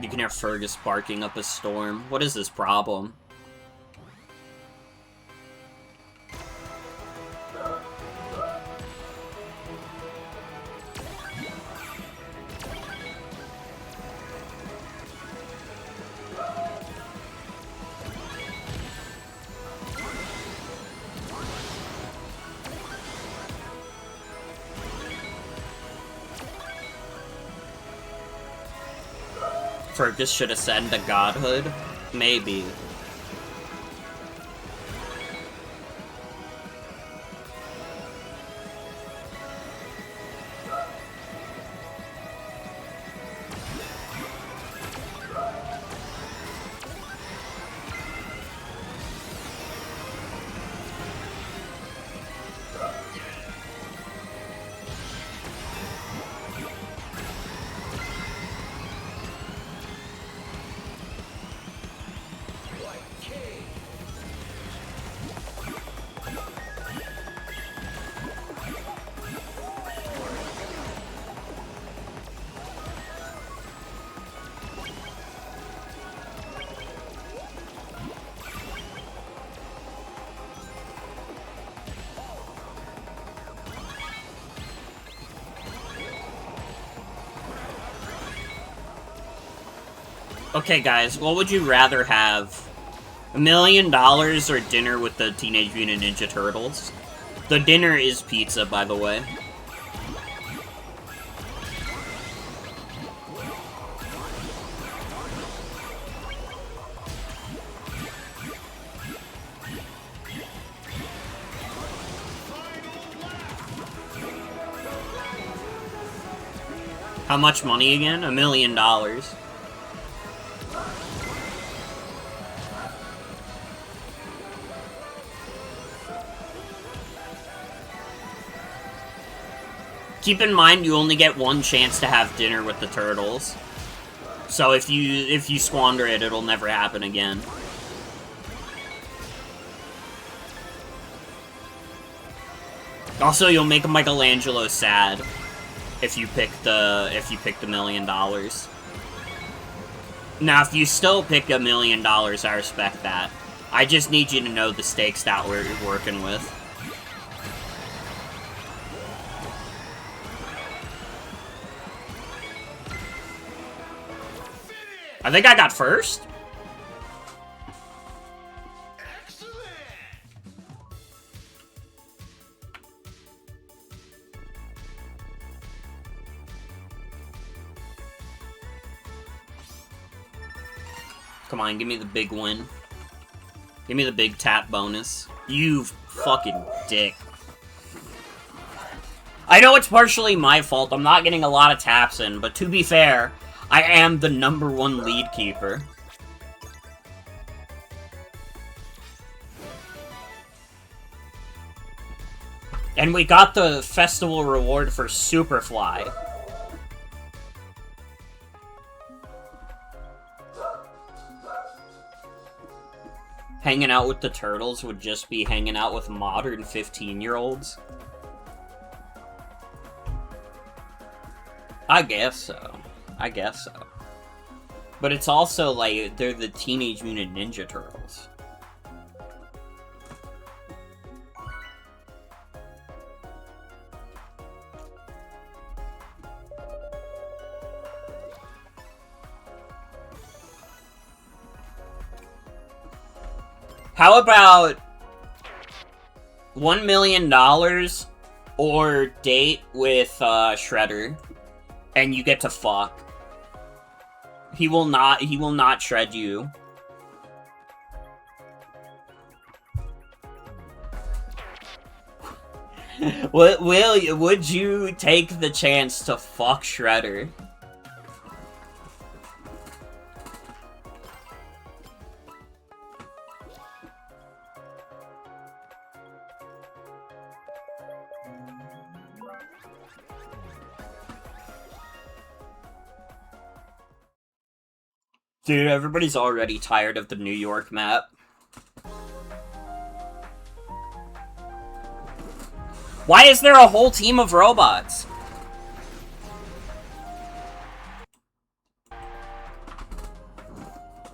You can hear Fergus barking up a storm. What is this problem? Fergus should ascend to godhood? Maybe. Okay, guys, what would you rather have? $1 million or dinner with the Teenage Mutant Ninja Turtles? The dinner is pizza, by the way. How much money again? $1 million. Keep in mind, you only get one chance to have dinner with the turtles. So if you squander it, it'll never happen again. Also, you'll make Michelangelo sad if you pick the $1 million. Now, if you still pick $1 million, I respect that. I just need you to know the stakes that we're working with. I think I got first. Come on, give me the big win. Give me the big tap bonus. You fucking dick. I know it's partially my fault. I'm not getting a lot of taps in, but to be fair, I am the #1 lead keeper. And we got the festival reward for Superfly. Hanging out with the turtles would just be hanging out with modern 15-year-olds. I guess so. I guess so. But it's also like, they're the Teenage Mutant Ninja Turtles. How about $1 million or date with Shredder, and you get to fuck. He will not shred you. Would you take the chance to fuck Shredder? Dude, everybody's already tired of the New York map. Why is there a whole team of robots?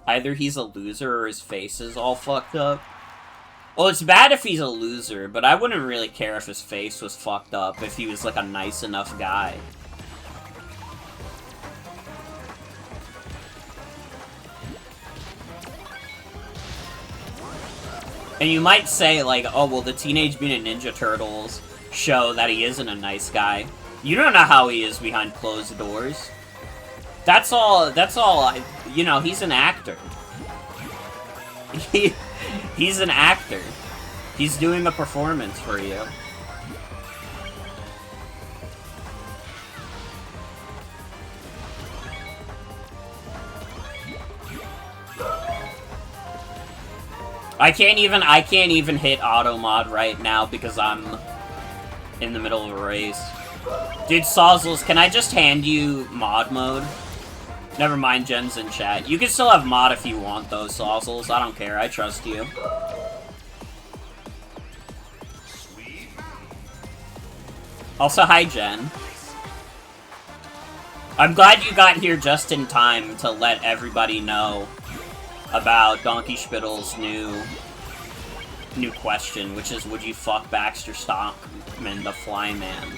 Either he's a loser or his face is all fucked up. Well, it's bad if he's a loser, but I wouldn't really care if his face was fucked up if he was like a nice enough guy. And you might say, like, oh, well, the Teenage Mutant Ninja Turtles show that he isn't a nice guy. You don't know how he is behind closed doors. That's all, you know, he's an actor. He's an actor. He's doing a performance for you. I can't even hit auto mod right now because I'm in the middle of a race. Dude, Sawzles, can I just hand you mod mode? Never mind, Jen's in chat. You can still have mod if you want, though, Sawzles. I don't care. I trust you. Also, hi, Jen. I'm glad you got here just in time to let everybody know about Donkey Spittle's new question, which is, would you fuck Baxter Stockman, the Flyman?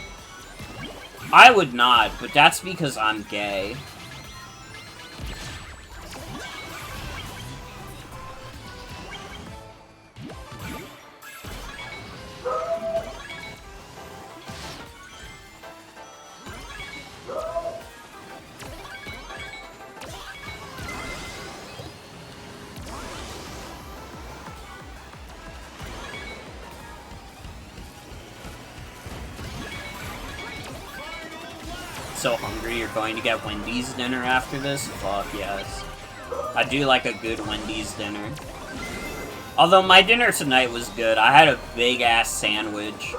I would not, but that's because I'm gay. So hungry you're going to get Wendy's dinner after this? Fuck yes. I do like a good Wendy's dinner. Although my dinner tonight was good. I had a big-ass sandwich.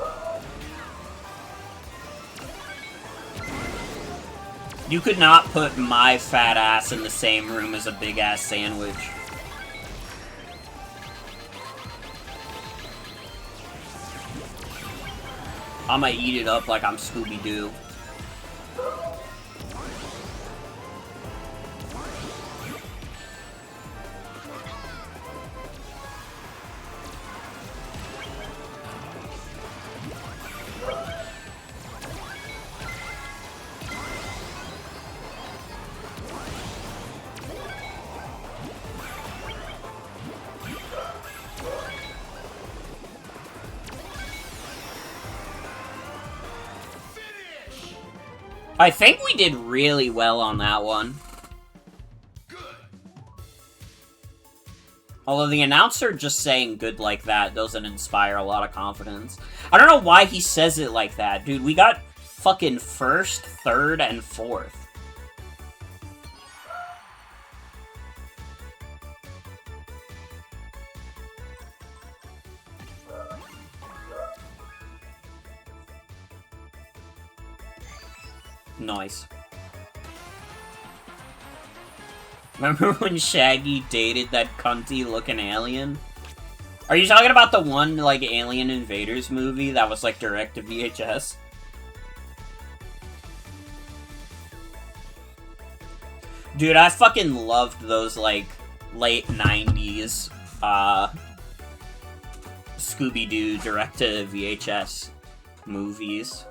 You could not put my fat ass in the same room as a big-ass sandwich. I'ma eat it up like I'm Scooby-Doo. I think we did really well on that one. Good. Although the announcer just saying good like that doesn't inspire a lot of confidence. I don't know why he says it like that, dude. We got fucking first, third, and fourth. Nice. Remember when Shaggy dated that cunty-looking alien? Are you talking about the one, like, Alien Invaders movie that was, like, direct to VHS? Dude, I fucking loved those, like, late 90s, Scooby-Doo direct to VHS movies.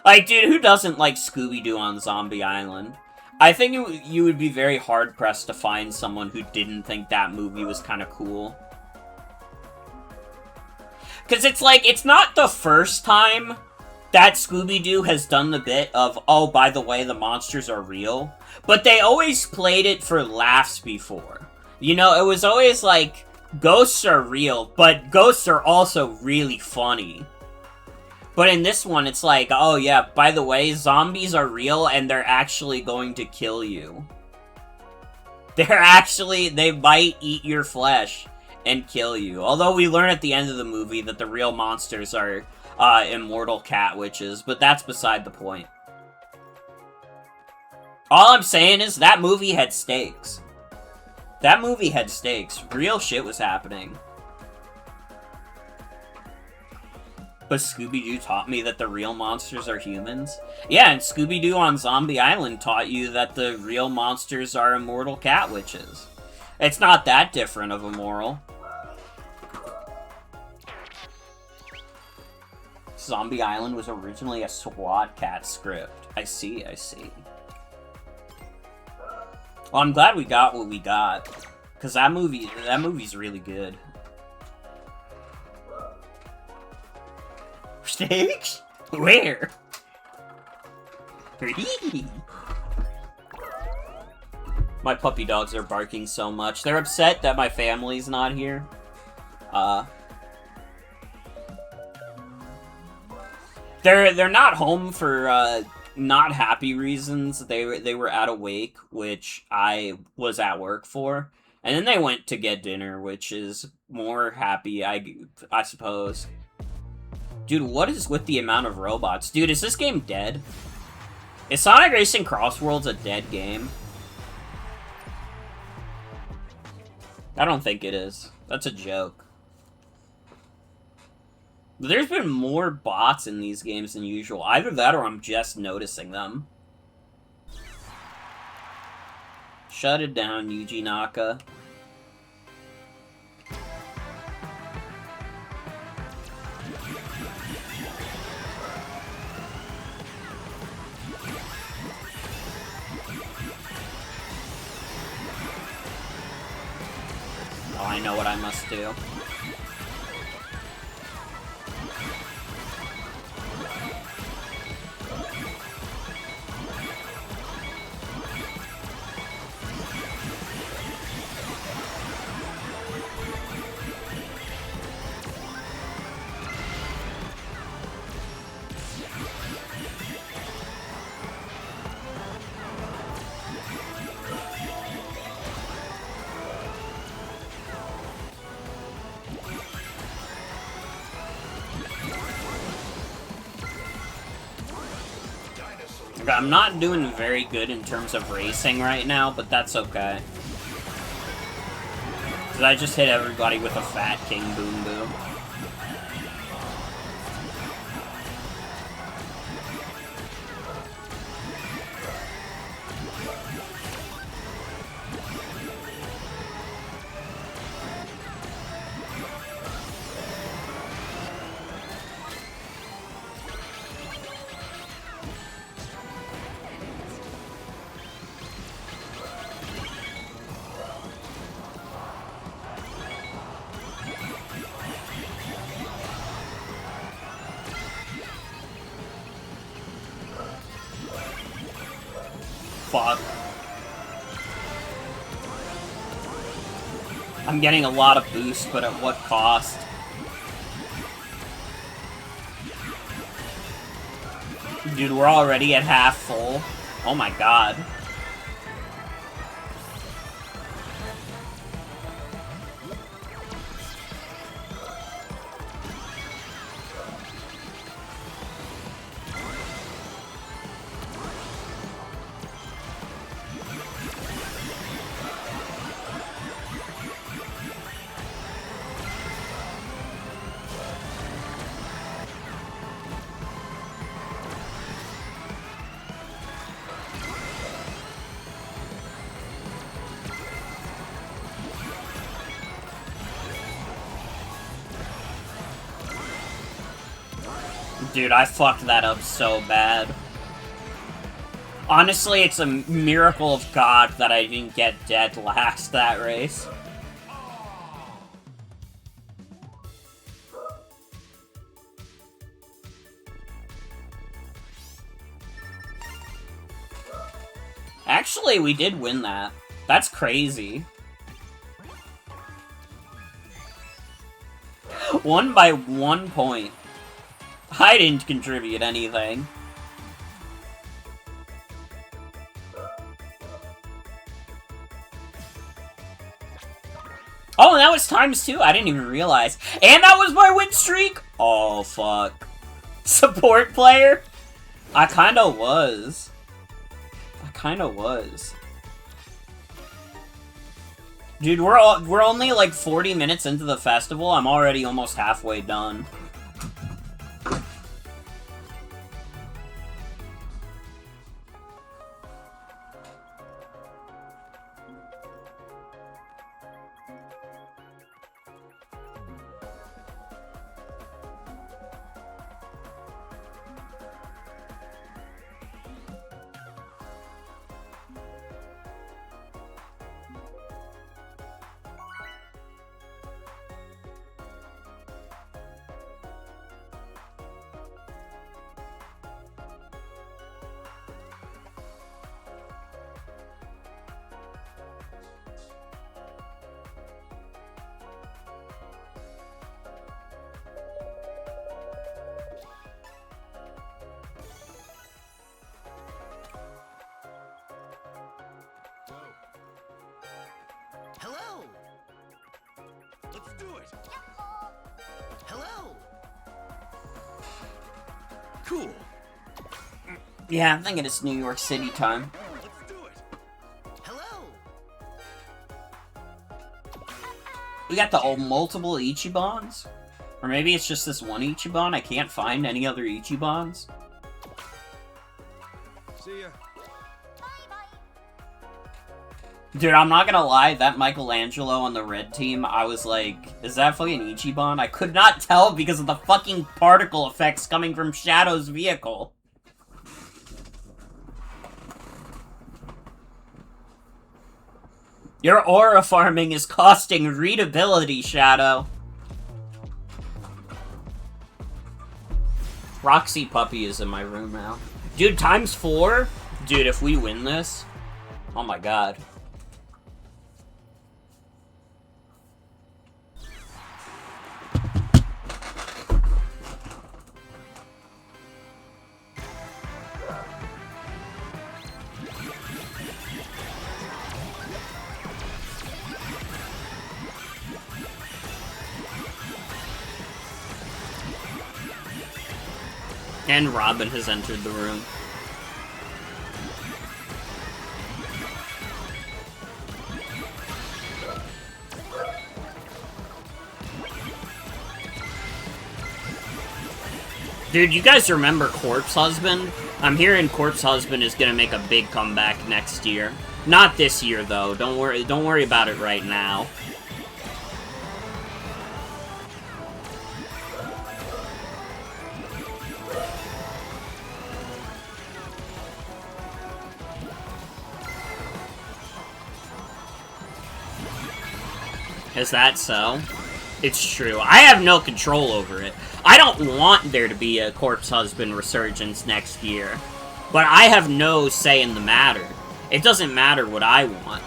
Like, dude, who doesn't like Scooby-Doo on Zombie Island? I think you would be very hard-pressed to find someone who didn't think that movie was kind of cool. Because it's like, it's not the first time that Scooby-Doo has done the bit of, oh, by the way, the monsters are real. But they always played it for laughs before. You know, it was always like, ghosts are real, but ghosts are also really funny. But in this one, it's like, oh yeah, by the way, zombies are real and they're actually going to kill you. They might eat your flesh and kill you. Although we learn at the end of the movie that the real monsters are immortal cat witches, but that's beside the point. All I'm saying is that movie had stakes. That movie had stakes. Real shit was happening. But Scooby-Doo taught me that the real monsters are humans. Yeah, and Scooby-Doo on Zombie Island taught you that the real monsters are immortal cat witches. It's not that different of a moral. Zombie Island was originally a SWAT cat script. I see, I see. Well, I'm glad we got what we got. Because that movie's really good. Steaks? Where? My puppy dogs are barking so much. They're upset that my family's not here. They're not home for not happy reasons. They were at a wake, which I was at work for, and then they went to get dinner, which is more happy, I suppose. Dude, what is with the amount of robots? Dude, is this game dead? Is Sonic Racing Crossworlds a dead game? I don't think it is. That's a joke. There's been more bots in these games than usual. Either that or I'm just noticing them. Shut it down, Yuji Naka. Oh, I know what I must do. I'm not doing very good in terms of racing right now, but that's okay. Because I just hit everybody with a fat King Boom Boom. Fuck. I'm getting a lot of boost, but at what cost? Dude, we're already at half full. Oh my god. Dude, I fucked that up so bad. Honestly, it's a miracle of God that I didn't get dead last that race. Actually, we did win that. That's crazy. Won by 1 point. I didn't contribute anything. Oh, and that was ×2. I didn't even realize. And that was my win streak? Oh, fuck. Support player? I kinda was. Dude, we're only like 40 minutes into the festival. I'm already almost halfway done. Hello! Let's do it! Hello! Cool! Yeah, I'm thinking it's New York City time. Let's do it! Hello! We got the multiple Ichibans? Or maybe it's just this one Ichiban? I can't find any other Ichibans. See ya. Dude, I'm not gonna lie, that Michelangelo on the red team, I was like, is that fucking Ichiban? I could not tell because of the fucking particle effects coming from Shadow's vehicle. Your aura farming is costing readability, Shadow. Roxy Puppy is in my room now. Dude, ×4? Dude, if we win this... Oh my god. And Robin has entered the room. Dude, you guys remember Corpse Husband? I'm hearing Corpse Husband is gonna make a big comeback next year. Not this year, though. Don't worry about it right now. Is that so? It's true. I have no control over it. I don't want there to be a Corpse Husband resurgence next year, but I have no say in the matter. It doesn't matter what I want.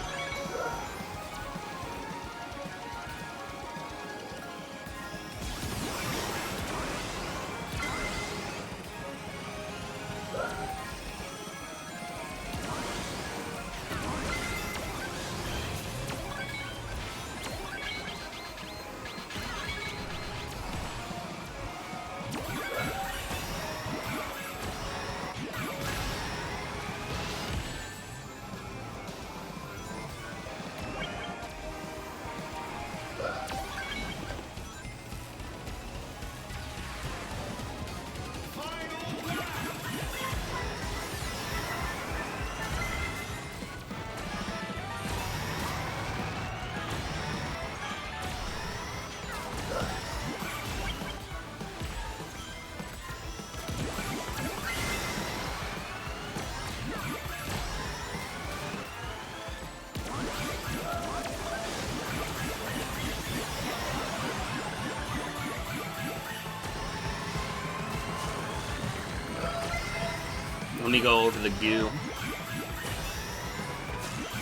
Let me go over the goo.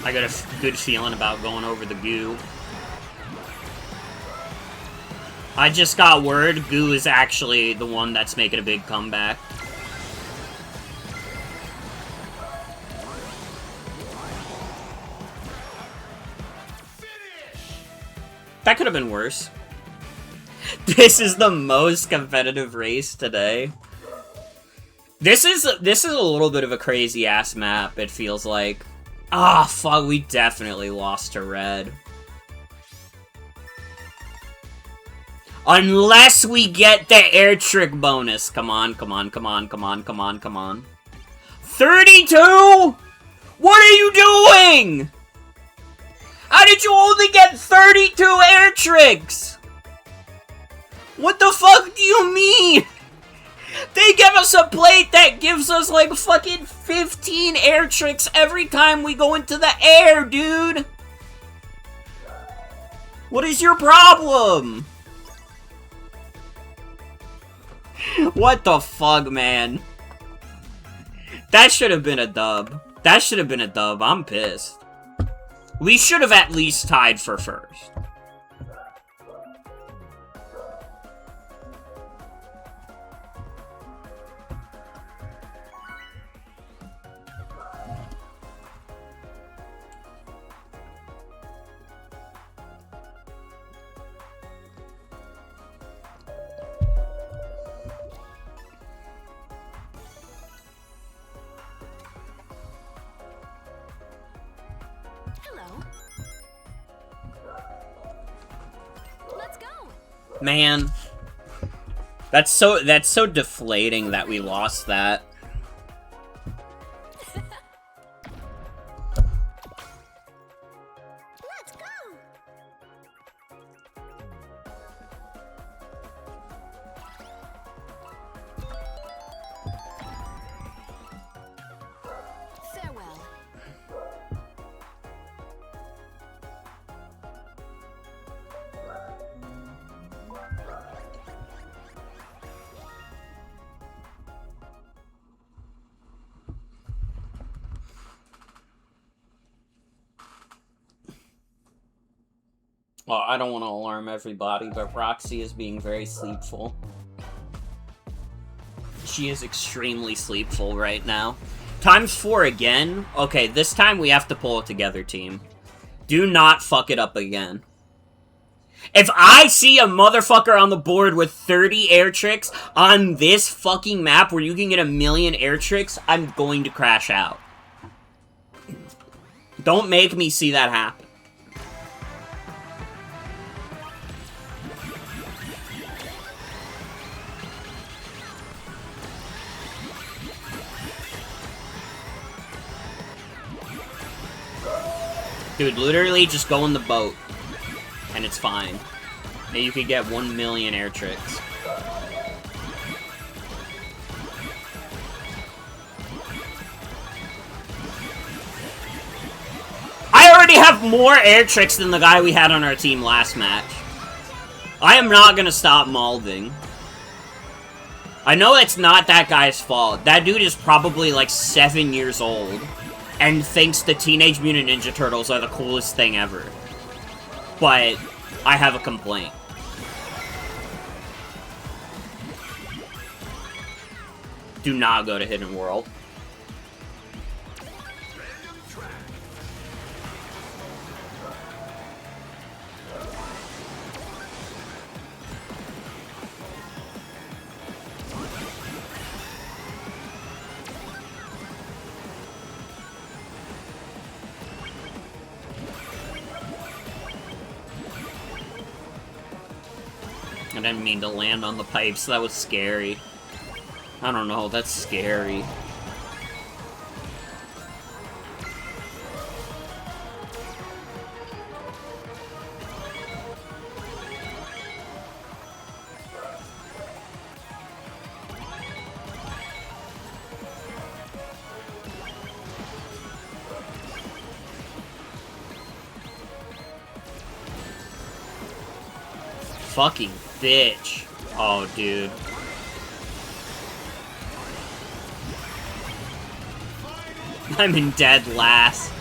I got a good feeling about going over the goo. I just got word goo is actually the one that's making a big comeback. That could have been worse. This is the most competitive race today. This is a little bit of a crazy ass map, it feels like. Ah, fuck, we definitely lost to red. Unless we get the air trick bonus. Come on, come on, come on, come on, come on, come on. 32?! What are you doing?! How did you only get 32 air tricks?! What the fuck do you mean?! They give us a plate that gives us like fucking 15 air tricks every time we go into the air, dude! What is your problem? What the fuck, man? That should have been a dub. That should have been a dub. I'm pissed. We should have at least tied for first. Man, that's so deflating that we lost that. Let's go. Farewell. Well, I don't want to alarm everybody, but Roxy is being very sleepful. She is extremely sleepful right now. ×4 again? Okay, this time we have to pull it together, team. Do not fuck it up again. If I see a motherfucker on the board with 30 air tricks on this fucking map where you can get 1,000,000 air tricks, I'm going to crash out. Don't make me see that happen. Dude, literally just go in the boat. And it's fine. And you could get 1 million air tricks. I already have more air tricks than the guy we had on our team last match. I am not gonna stop malding. I know it's not that guy's fault. That dude is probably like 7 years old and thinks the Teenage Mutant Ninja Turtles are the coolest thing ever. But I have a complaint. Do not go to Hidden World. I didn't mean to land on the pipes, that was scary. I don't know, that's scary. Fucking bitch. Oh, dude. I'm in dead last.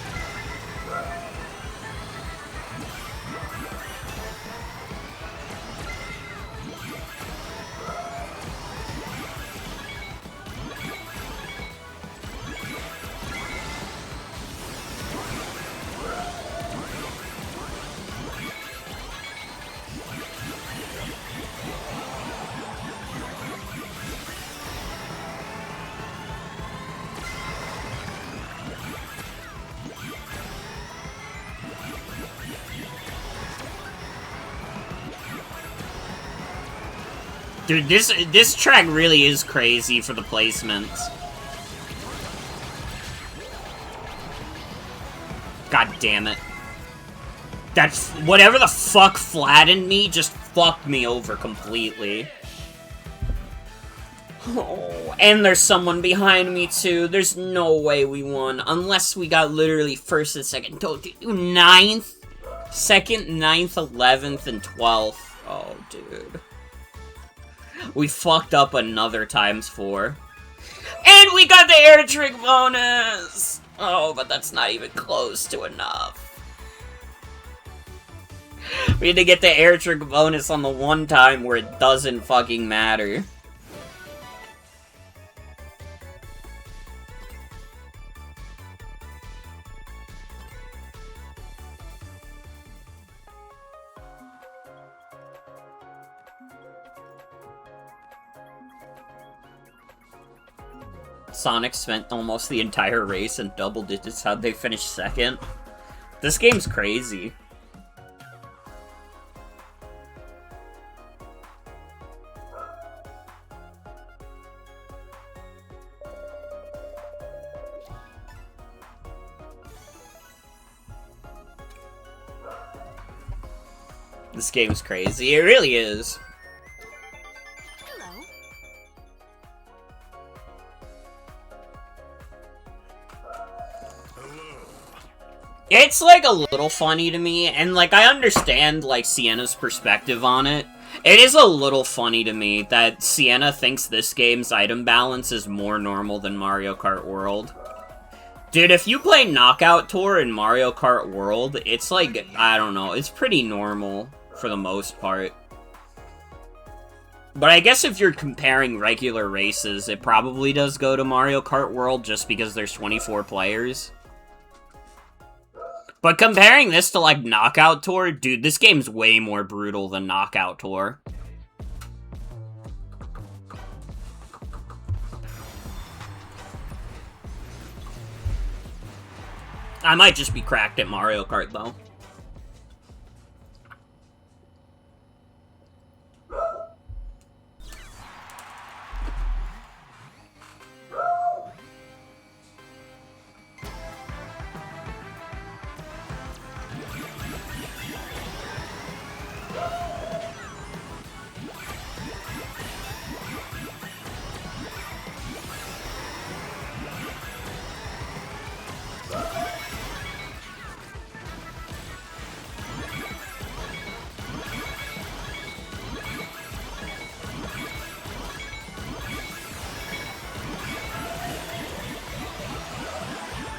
Dude, this track really is crazy for the placements. God damn it. That's whatever the fuck flattened me just fucked me over completely. Oh, and there's someone behind me too. There's no way we won unless we got literally first and second. Ninth, second, 9th, 11th, and 12th. Oh, dude. We fucked up another ×4. And we got the air trick bonus! Oh, but that's not even close to enough. We had to get the air trick bonus on the one time where it doesn't fucking matter. Sonic spent almost the entire race in double digits. How'd they finish second? This game's crazy. This game's crazy. It really is. Hello. It's, like, a little funny to me, and, like, I understand, like, Sienna's perspective on it. It is a little funny to me that Sienna thinks this game's item balance is more normal than Mario Kart World. Dude, if you play Knockout Tour in Mario Kart World, it's, like, I don't know, it's pretty normal for the most part. But I guess if you're comparing regular races, it probably does go to Mario Kart World just because there's 24 players. But comparing this to, like, Knockout Tour, dude, this game's way more brutal than Knockout Tour. I might just be cracked at Mario Kart, though.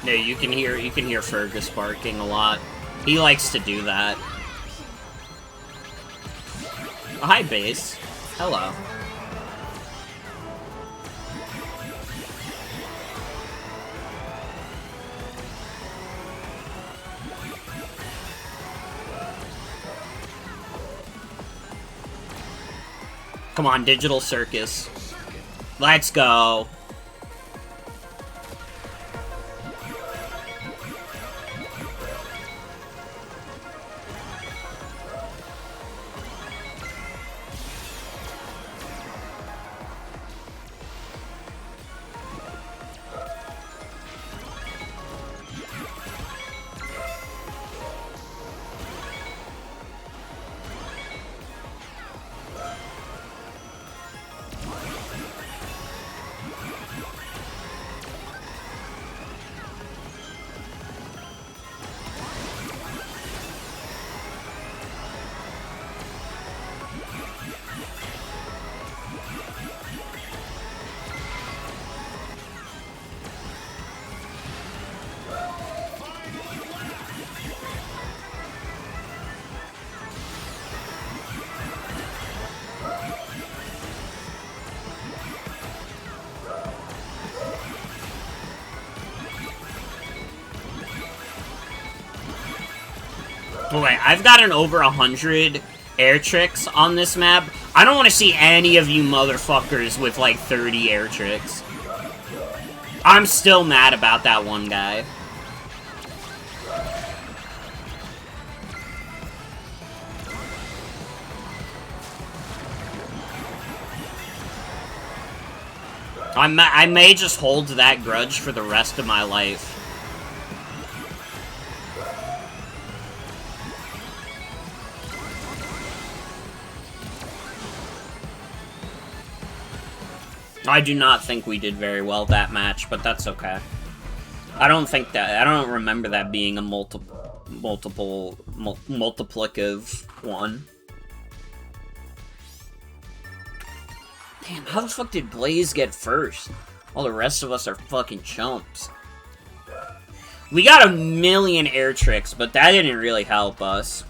Yeah, you can hear Fergus barking a lot. He likes to do that. Oh, hi, base. Hello. Come on, Digital Circus. Let's go. Wait, I've gotten over 100 air tricks on this map. I don't want to see any of you motherfuckers with like 30 air tricks. I'm still mad about that one guy. I may just hold that grudge for the rest of my life. I do not think we did very well that match, but that's okay. I don't remember that being a multiplicative one. Damn, how the fuck did Blaze get first? All the rest of us are fucking chumps. We got a million air tricks, but that didn't really help us.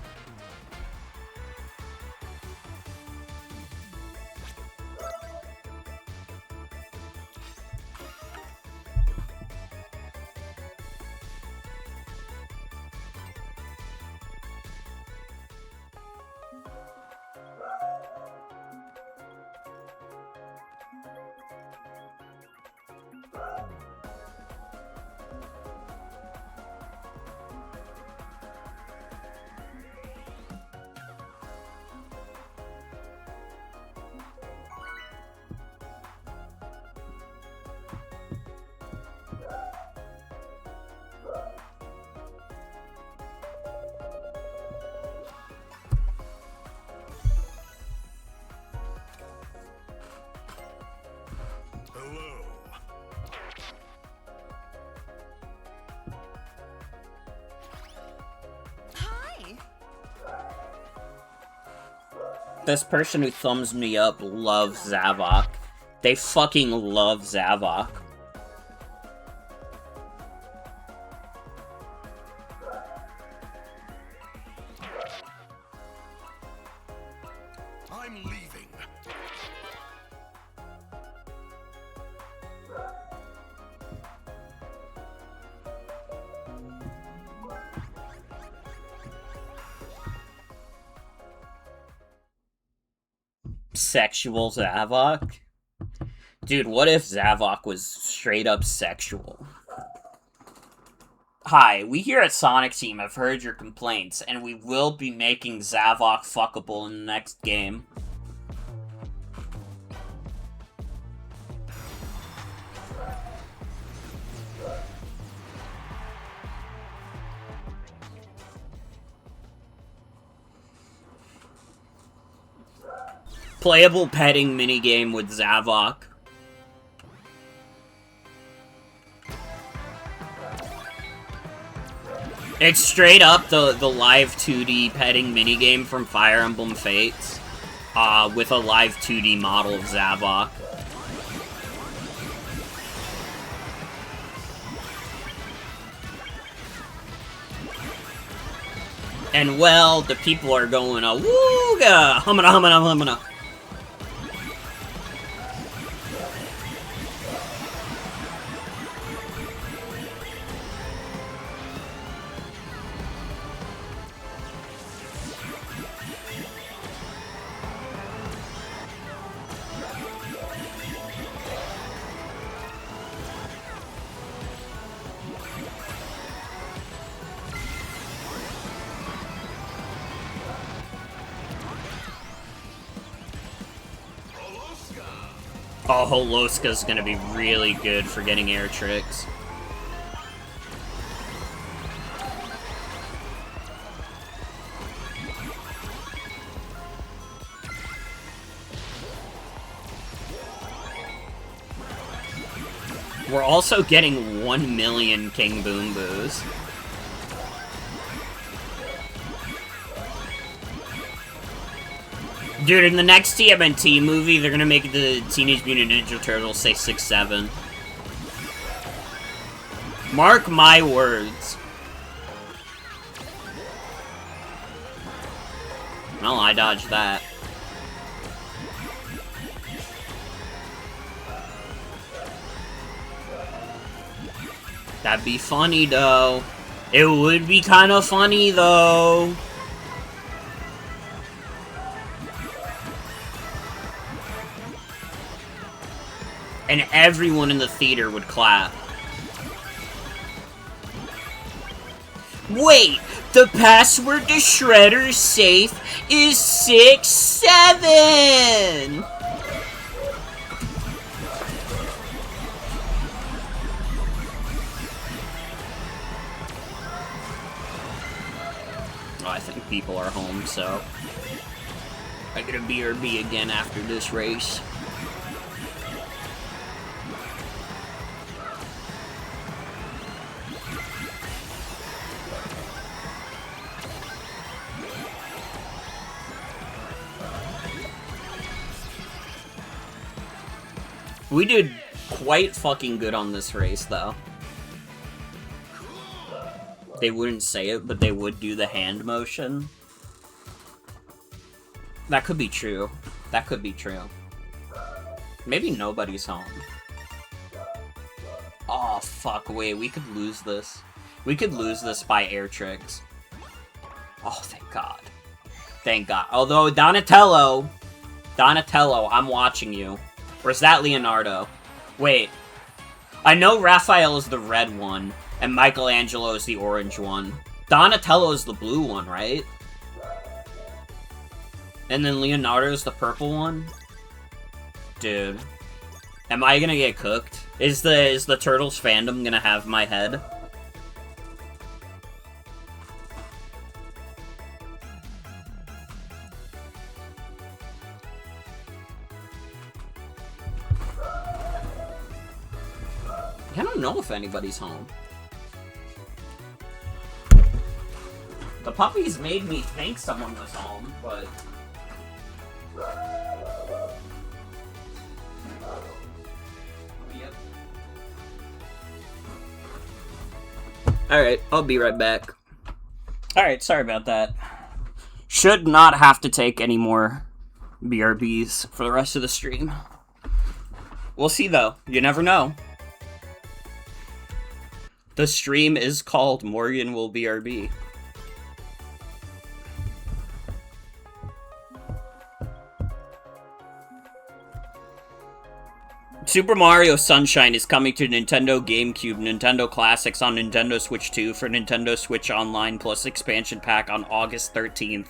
This person who thumbs me up loves Zavok. They fucking love Zavok. I'm leaving. Sexual Zavok? Dude, what if Zavok was straight up sexual? Hi, we here at Sonic Team have heard your complaints, and we will be making Zavok fuckable in the next game. Playable petting minigame with Zavok. It's straight up the live 2D petting minigame from Fire Emblem Fates, with a live 2D model of Zavok. And well, the people are going, wooga! Humana, humana, humana. Oh, Holoska's gonna be really good for getting air tricks. We're also getting 1 million King Boom Boos. Dude, in the next TMNT movie, they're gonna make the Teenage Mutant Ninja Turtles say 6'7". Mark my words. Well, I dodged that. That'd be funny, though. It would be kind of funny, though. And everyone in the theater would clap. Wait! The password to Shredder's safe is 6'7". Oh, I think people are home, so I get a BRB again after this race. We did quite fucking good on this race, though. They wouldn't say it, but they would do the hand motion. That could be true. That could be true. Maybe nobody's home. Oh, fuck, wait, we could lose this. We could lose this by air tricks. Oh, thank God. Thank God. Although, Donatello, I'm watching you. Or is that Leonardo? Wait. I know Raphael is the red one, and Michelangelo is the orange one. Donatello is the blue one, right? And then Leonardo is the purple one? Dude. Am I gonna get cooked? Is the Turtles fandom gonna have my head? I don't know if anybody's home. The puppies made me think someone was home, but... Yep. Alright, I'll be right back. Alright, sorry about that. Should not have to take any more BRBs for the rest of the stream. We'll see, though. You never know. The stream is called Morgan Will BRB. Super Mario Sunshine is coming to Nintendo GameCube, Nintendo Classics on Nintendo Switch 2 for Nintendo Switch Online plus expansion pack on August 13th.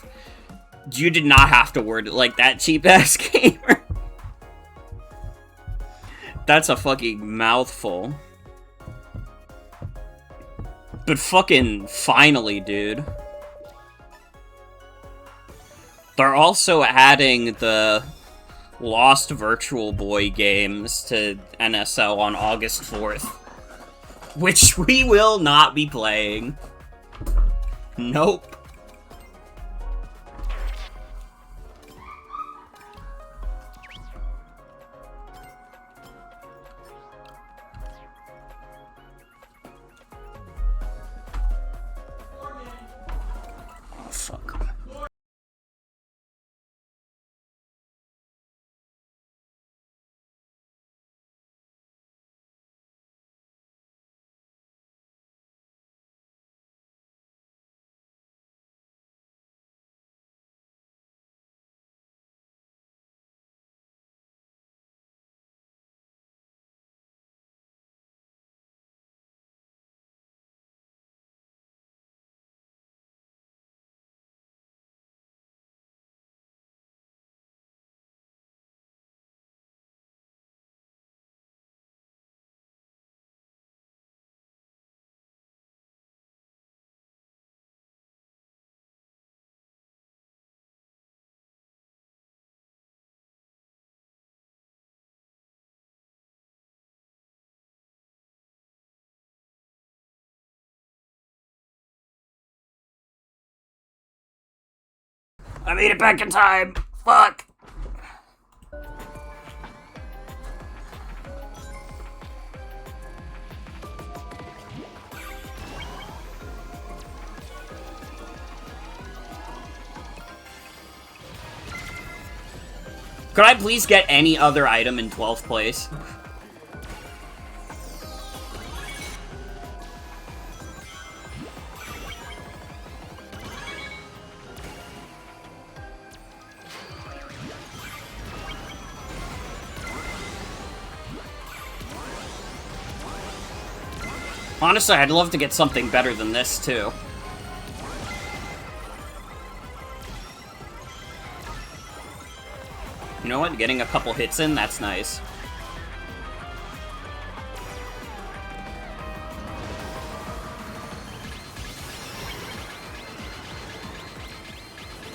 You did not have to word it like that, cheap-ass gamer. That's a fucking mouthful. But fucking finally, dude. They're also adding the Lost Virtual Boy games to NSL on August 4th. Which we will not be playing. Nope. fuck. I made it back in time! Fuck! Could I please get any other item in 12th place? Honestly, I'd love to get something better than this, too. You know what? Getting a couple hits in, that's nice.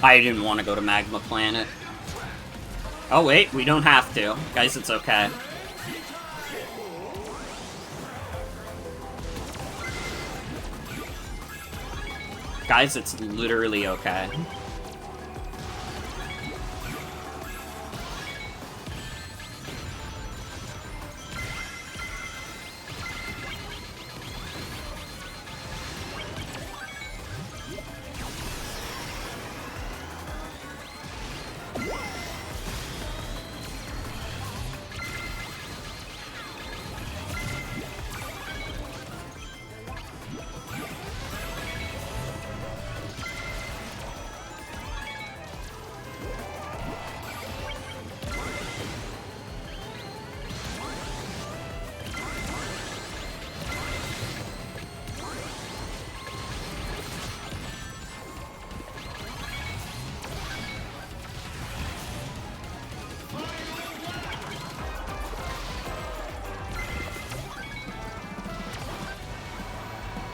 I didn't want to go to Magma Planet. Oh wait, we don't have to. Guys, it's okay. Guys, it's literally okay.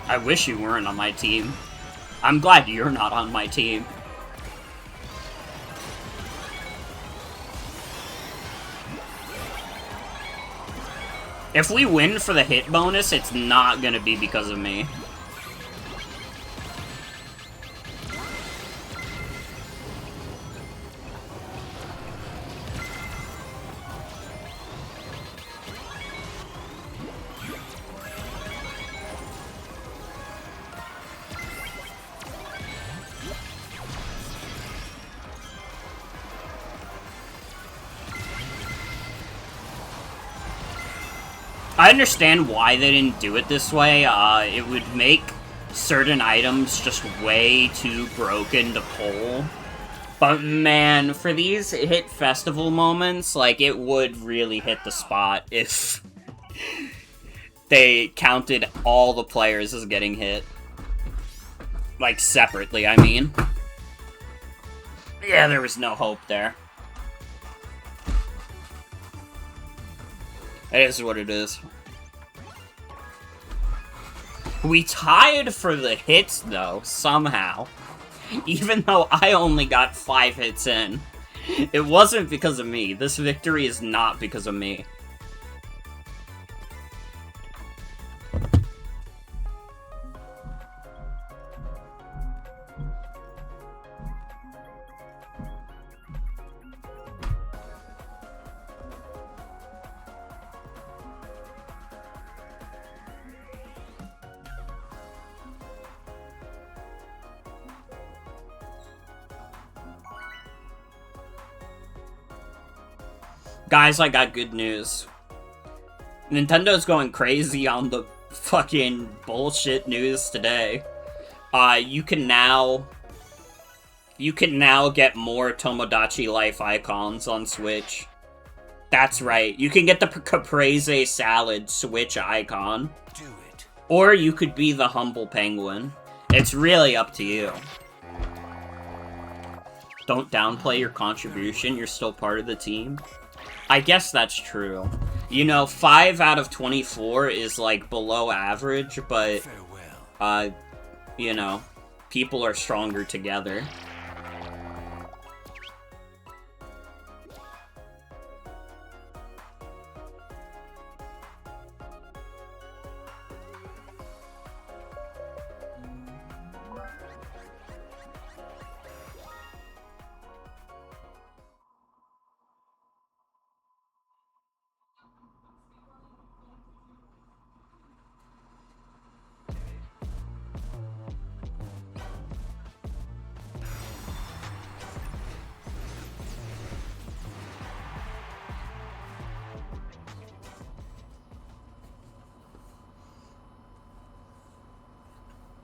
I wish you weren't on my team. I'm glad you're not on my team. If we win for the hit bonus, it's not gonna be because of me. I understand why they didn't do it this way. It would make certain items just way too broken to pull. But man, for these hit festival moments, like, it would really hit the spot if they counted all the players as getting hit. Like, separately, I mean. Yeah, there was no hope there. It is what it is. We tied for the hits, though, somehow. Even though I only got 5 hits in. It wasn't because of me. This victory is not because of me. Guys, I got good news. Nintendo's going crazy on the fucking bullshit news today. You can now get more Tomodachi Life icons on Switch. That's right. You can get the caprese salad Switch icon. Do it. Or you could be the humble penguin. It's really up to you. Don't downplay your contribution. You're still part of the team. I guess that's true. You know, 5 out of 24 is, like, below average, but, Farewell. you know, people are stronger together.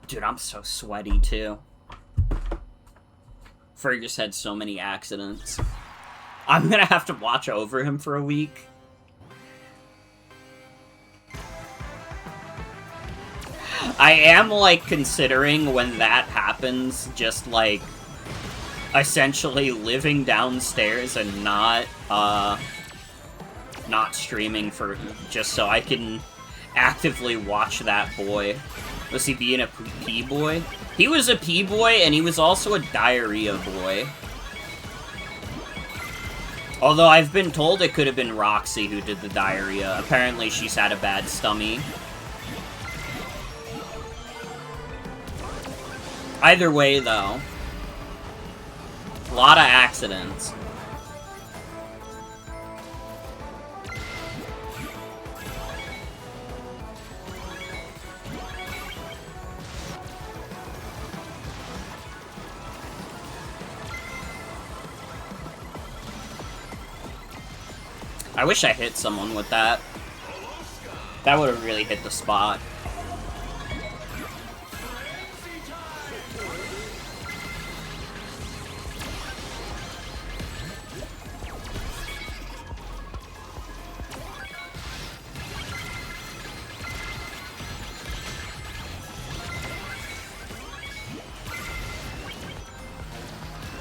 Dude, I'm so sweaty, too. Fergus had so many accidents. I'm gonna have to watch over him for a week. I am, like, considering when that happens, just, like, essentially living downstairs and not streaming for just so I can actively watch that boy. Was he being a pee boy? He was a pee boy, and he was also a diarrhea boy. Although I've been told it could have been Roxy who did the diarrhea. Apparently she's had a bad stomach. Either way, though. A lot of accidents. I wish I hit someone with that. That would have really hit the spot.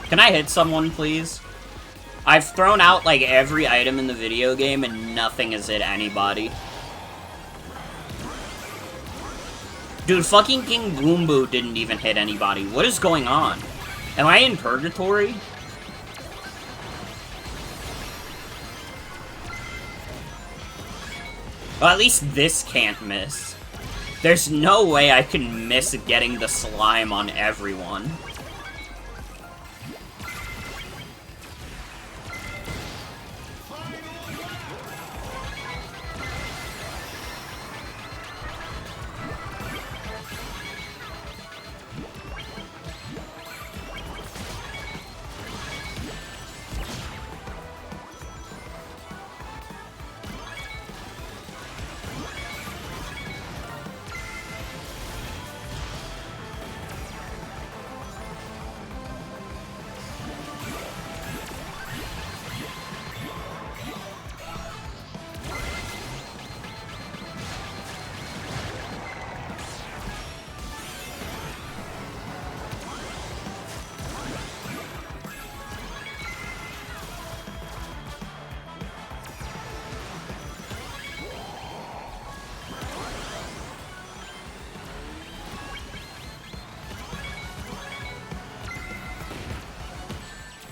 Can I hit someone, please? I've thrown out, like, every item in the video game, and nothing has hit anybody. Dude, fucking King Boom Boo didn't even hit anybody. What is going on? Am I in purgatory? Well, at least this can't miss. There's no way I can miss getting the slime on everyone.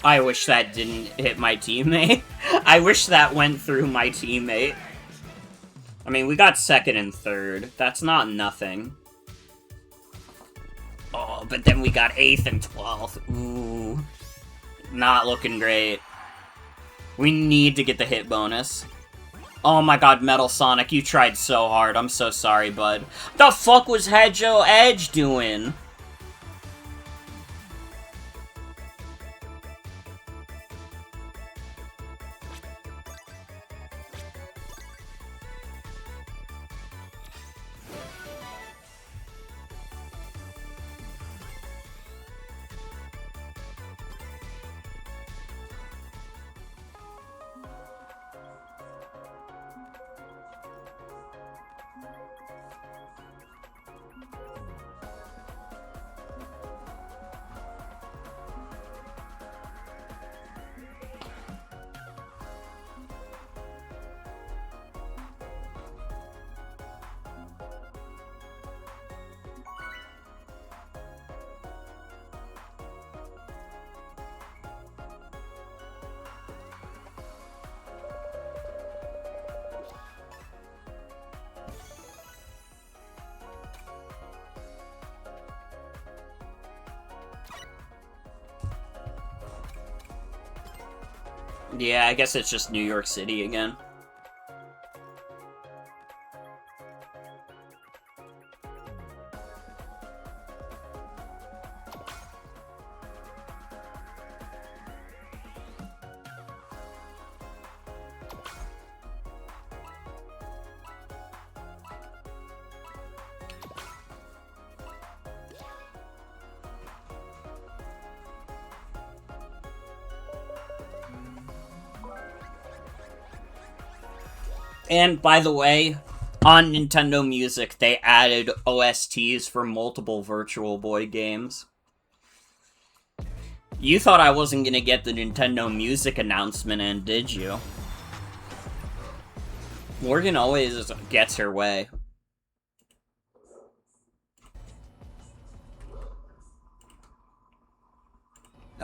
I wish that didn't hit my teammate. I wish that went through my teammate. I mean, we got second and third. That's not nothing. Oh, but then we got 8th and 12th. Ooh. Not looking great. We need to get the hit bonus. Oh my god, Metal Sonic, you tried so hard. I'm so sorry, bud. The fuck was Hedjo Edge doing? Yeah, I guess it's just New York City again. And, by the way, on Nintendo Music, they added OSTs for multiple Virtual Boy games. You thought I wasn't gonna get the Nintendo Music announcement in, did you? Morgan always gets her way.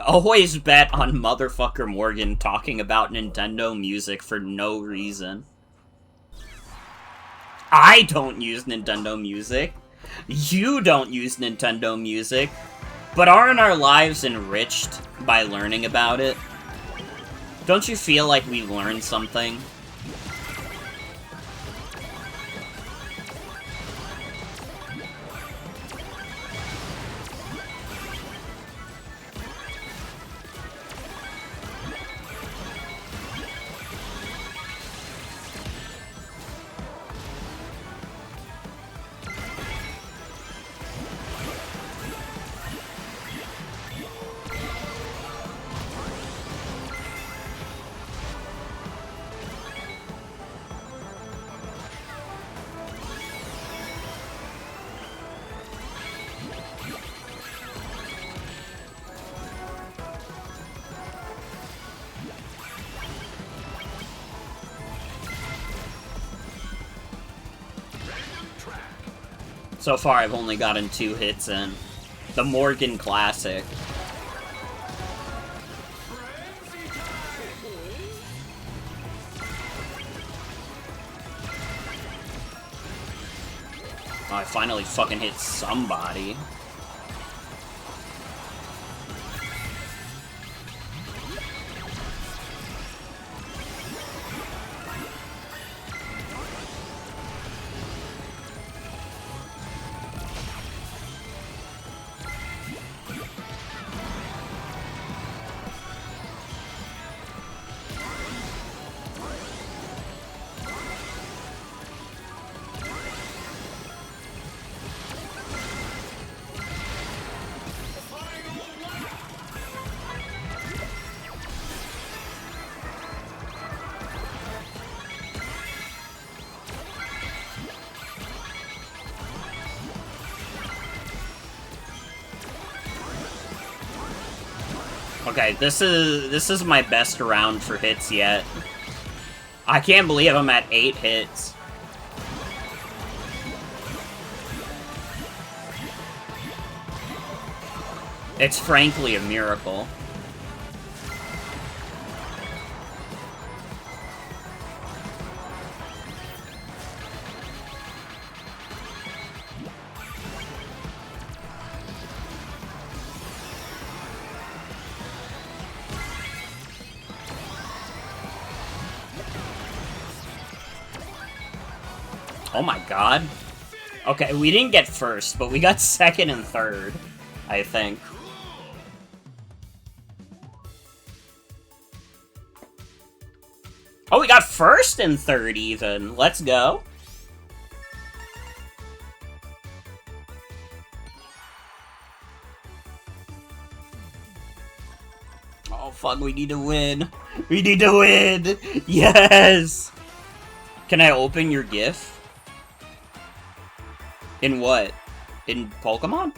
Always bet on motherfucker Morgan talking about Nintendo Music for no reason. I don't use Nintendo Music. You don't use Nintendo Music. But aren't our lives enriched by learning about it? Don't you feel like we learned something? So far, I've only gotten 2 hits in. The Morgan Classic. Oh, I finally fucking hit somebody. Okay, this is my best round for hits yet. I can't believe I'm at 8 hits. It's frankly a miracle. Oh my god. Okay, we didn't get first, but we got second and third, I think. Oh, we got first and third even. Let's go. Oh fuck, we need to win. We need to win. Yes. Can I open your GIF? In what? In Pokemon?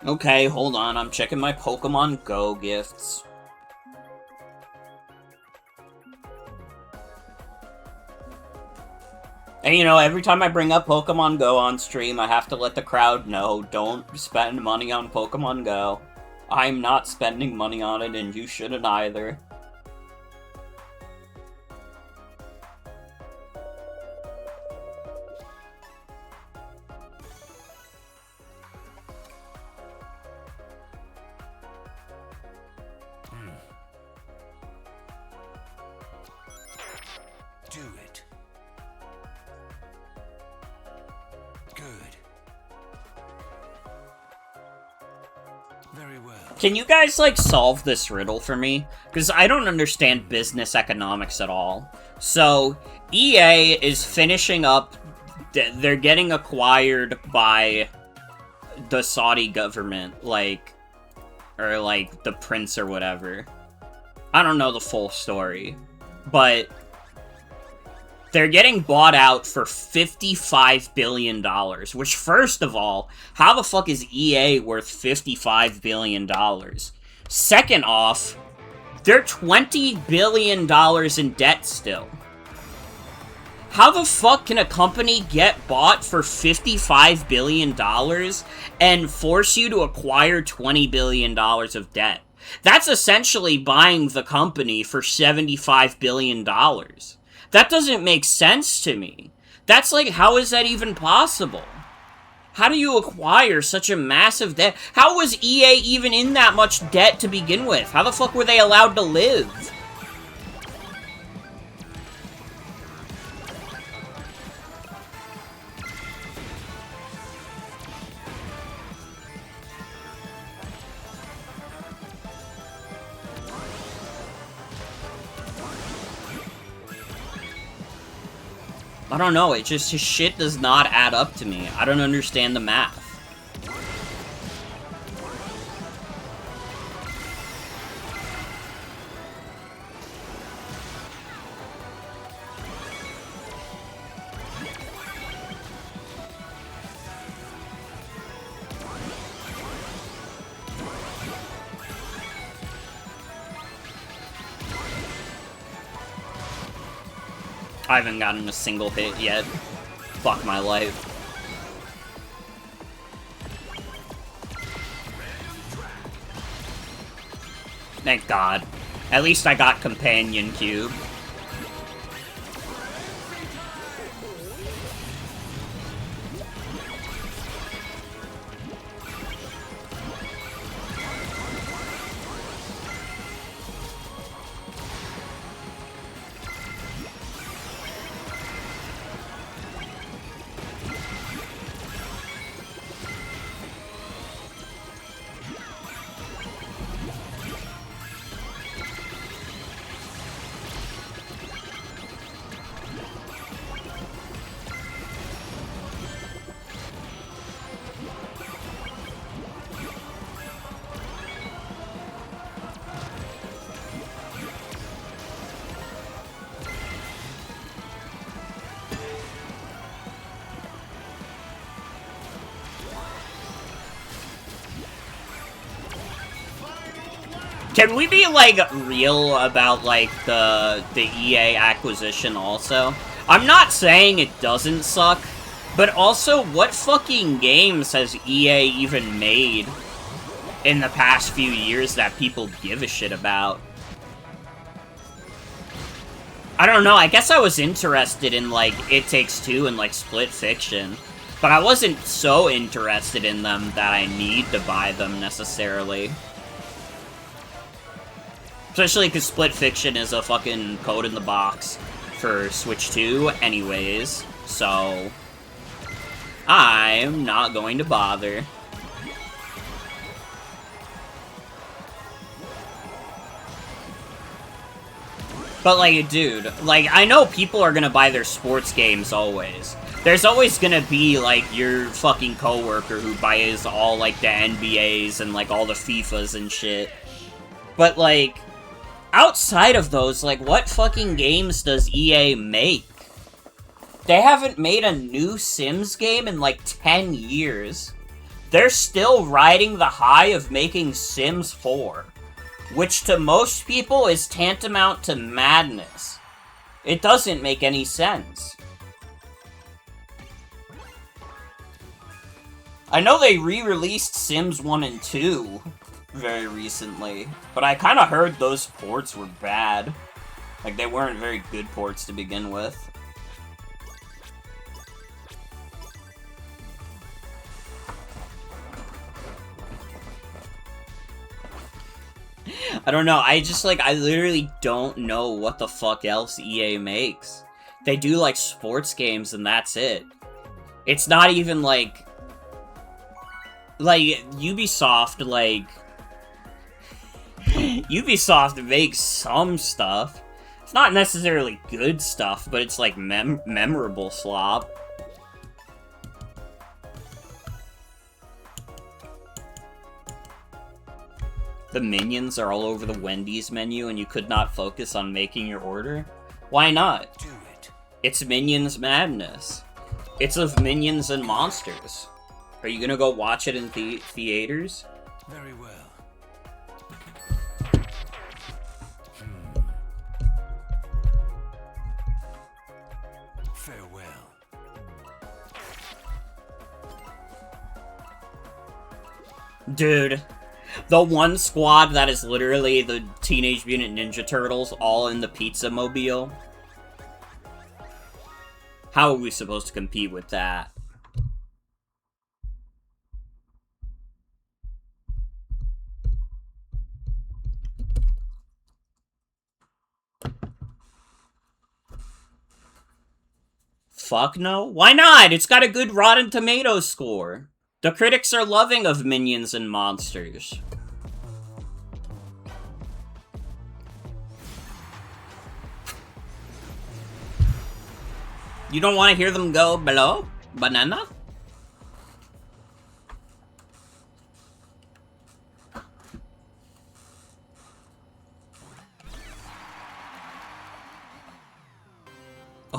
Okay, hold on, I'm checking my Pokemon Go gifts. And, you know, every time I bring up Pokemon Go on stream, I have to let the crowd know, don't spend money on Pokemon Go. I'm not spending money on it, and you shouldn't either. Do it. Good. Very well. Can you guys, like, solve this riddle for me? Because I don't understand business economics at all. So, EA is finishing up... They're getting acquired by the Saudi government, like... Or, like, the prince or whatever. I don't know the full story. But... They're getting bought out for $55 billion, which, first of all, how the fuck is EA worth $55 billion? Second off, they're $20 billion in debt still. How the fuck can a company get bought for $55 billion and force you to acquire $20 billion of debt? That's essentially buying the company for $75 billion. That doesn't make sense to me. That's like, how is that even possible? How do you acquire such a massive debt? How was EA even in that much debt to begin with? How the fuck were they allowed to live? I don't know, it just, his shit does not add up to me. I don't understand the math. I haven't gotten a single hit yet. Fuck my life. Thank God. At least I got Companion Cube. Can we be, like, real about, like, the EA acquisition also? I'm not saying it doesn't suck, but also, what fucking games has EA even made in the past few years that people give a shit about? I don't know, I guess I was interested in, like, It Takes Two and, like, Split Fiction, but I wasn't so interested in them that I need to buy them, necessarily. Especially because Split Fiction is a fucking code in the box for Switch 2 anyways, so I'm not going to bother. But, like, dude, like, I know people are gonna buy their sports games always. There's always gonna be, like, your fucking coworker who buys all, like, the NBAs and, like, all the FIFAs and shit. But, like, outside of those, like, what fucking games does EA make? They haven't made a new Sims game in, like, 10 years. They're still riding the high of making Sims 4, which to most people is tantamount to madness. It doesn't make any sense. I know they re-released Sims 1 and 2 very recently, but I kind of heard those ports were bad. Like, they weren't very good ports to begin with. I don't know, I literally don't know what the fuck else EA makes. They do, like, sports games and that's it. It's not even, like, Ubisoft, Ubisoft makes some stuff. It's not necessarily good stuff, but it's, like, memorable slop. The minions are all over the Wendy's menu and you could not focus on making your order? Why not? Do it. It's Minions Madness. It's of Minions and Monsters. Are you gonna go watch it in theaters? Very well. Farewell. Dude, the one squad that is literally the Teenage Mutant Ninja Turtles all in the pizza mobile. How are we supposed to compete with that? Fuck no. Why not? It's got a good Rotten Tomatoes score. The critics are loving of Minions and Monsters. You don't want to hear them go below? Banana?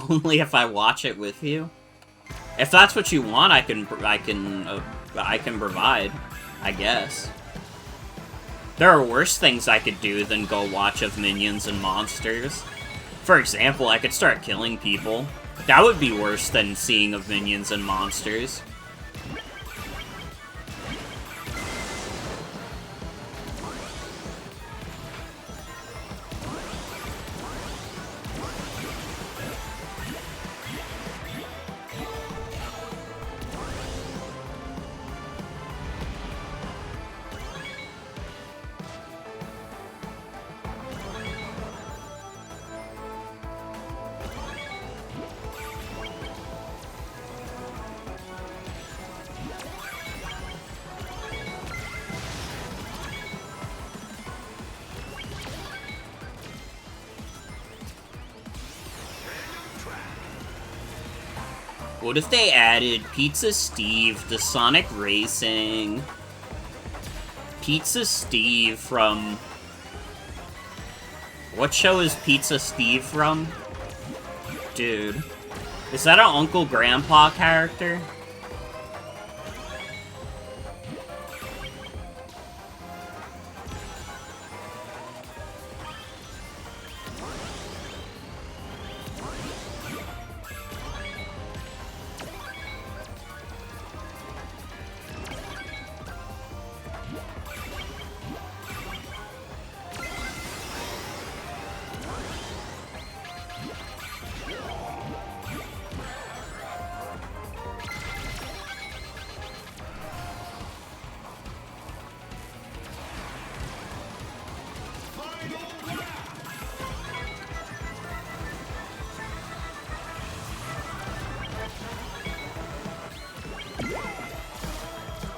Only if I watch it with you? If that's what you want, I can provide, I guess. There are worse things I could do than go watch of Minions and Monsters. For example, I could start killing people. That would be worse than seeing of Minions and Monsters. What if they added Pizza Steve to Sonic Racing? Pizza Steve from... What show is Pizza Steve from? Dude. Is that an Uncle Grandpa character?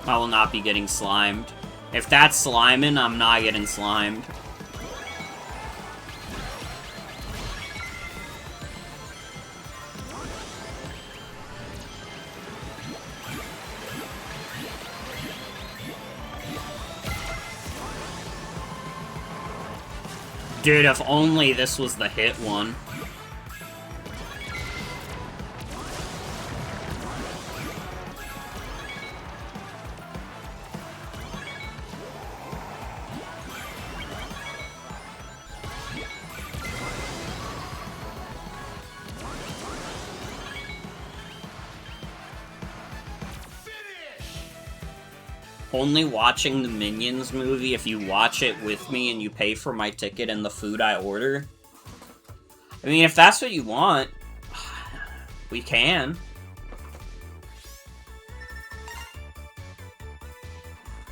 I will not be getting slimed. If that's sliming, I'm not getting slimed. Dude, if only this was the hit one. only watching the Minions movie if you watch it with me and you pay for my ticket and the food I order. I mean, if that's what you want, we can.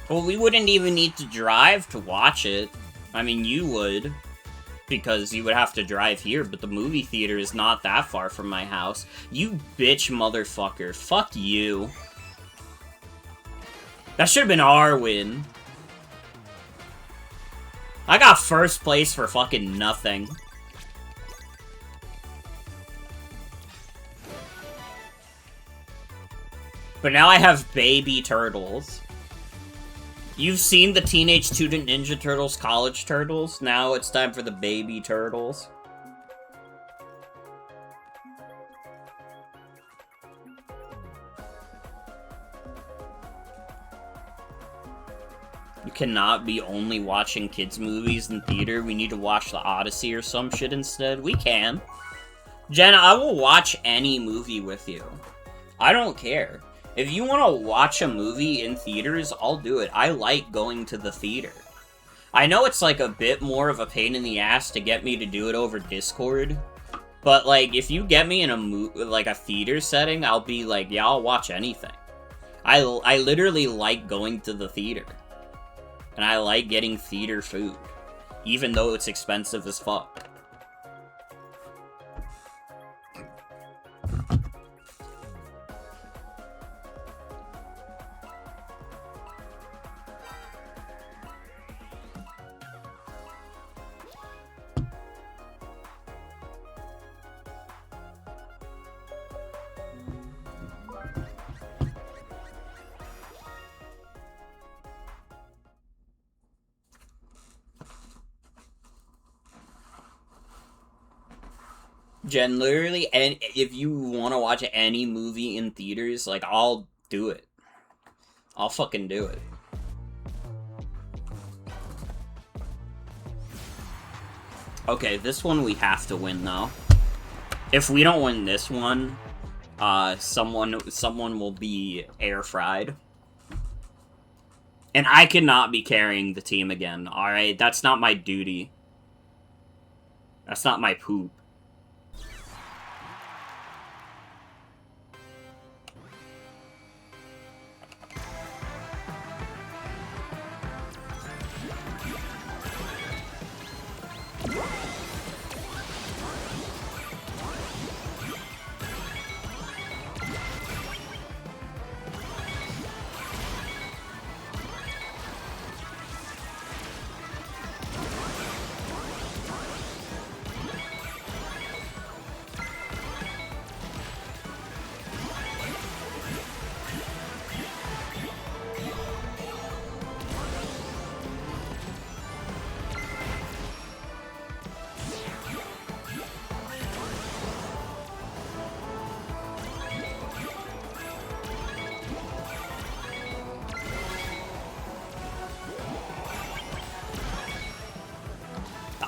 Well, we wouldn't even need to drive to watch it. I mean, you would, because you would have to drive here, but the movie theater is not that far from my house. You bitch motherfucker. Fuck you. That should have been our win. I got first place for fucking nothing. But now I have baby turtles. You've seen the Teenage Mutant Ninja Turtles College Turtles? Now it's time for the baby turtles. You cannot be only watching kids' movies in theater. We need to watch the Odyssey or some shit instead. We can. Jenna, I will watch any movie with you. I don't care. If you want to watch a movie in theaters, I'll do it. I like going to the theater. I know it's like a bit more of a pain in the ass to get me to do it over Discord, but like if you get me in a theater setting, I'll be like, yeah, I'll watch anything. I literally like going to the theater. And I like getting theater food, even though it's expensive as fuck. Jen, literally, and if you want to watch any movie in theaters, like, I'll do it. I'll fucking do it. Okay, this one we have to win, though. If we don't win this one, someone will be air fried. And I cannot be carrying the team again, alright? That's not my duty. That's not my poop.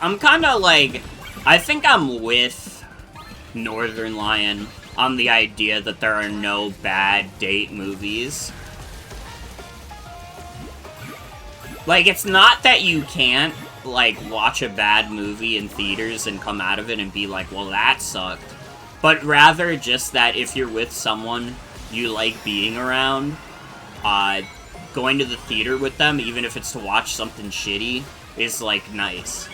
I'm kind of like, I think I'm with Northern Lion on the idea that there are no bad date movies. Like, it's not that you can't, like, watch a bad movie in theaters and come out of it and be like, well, that sucked. But rather just that if you're with someone you like being around, going to the theater with them, even if it's to watch something shitty, is, like, nice.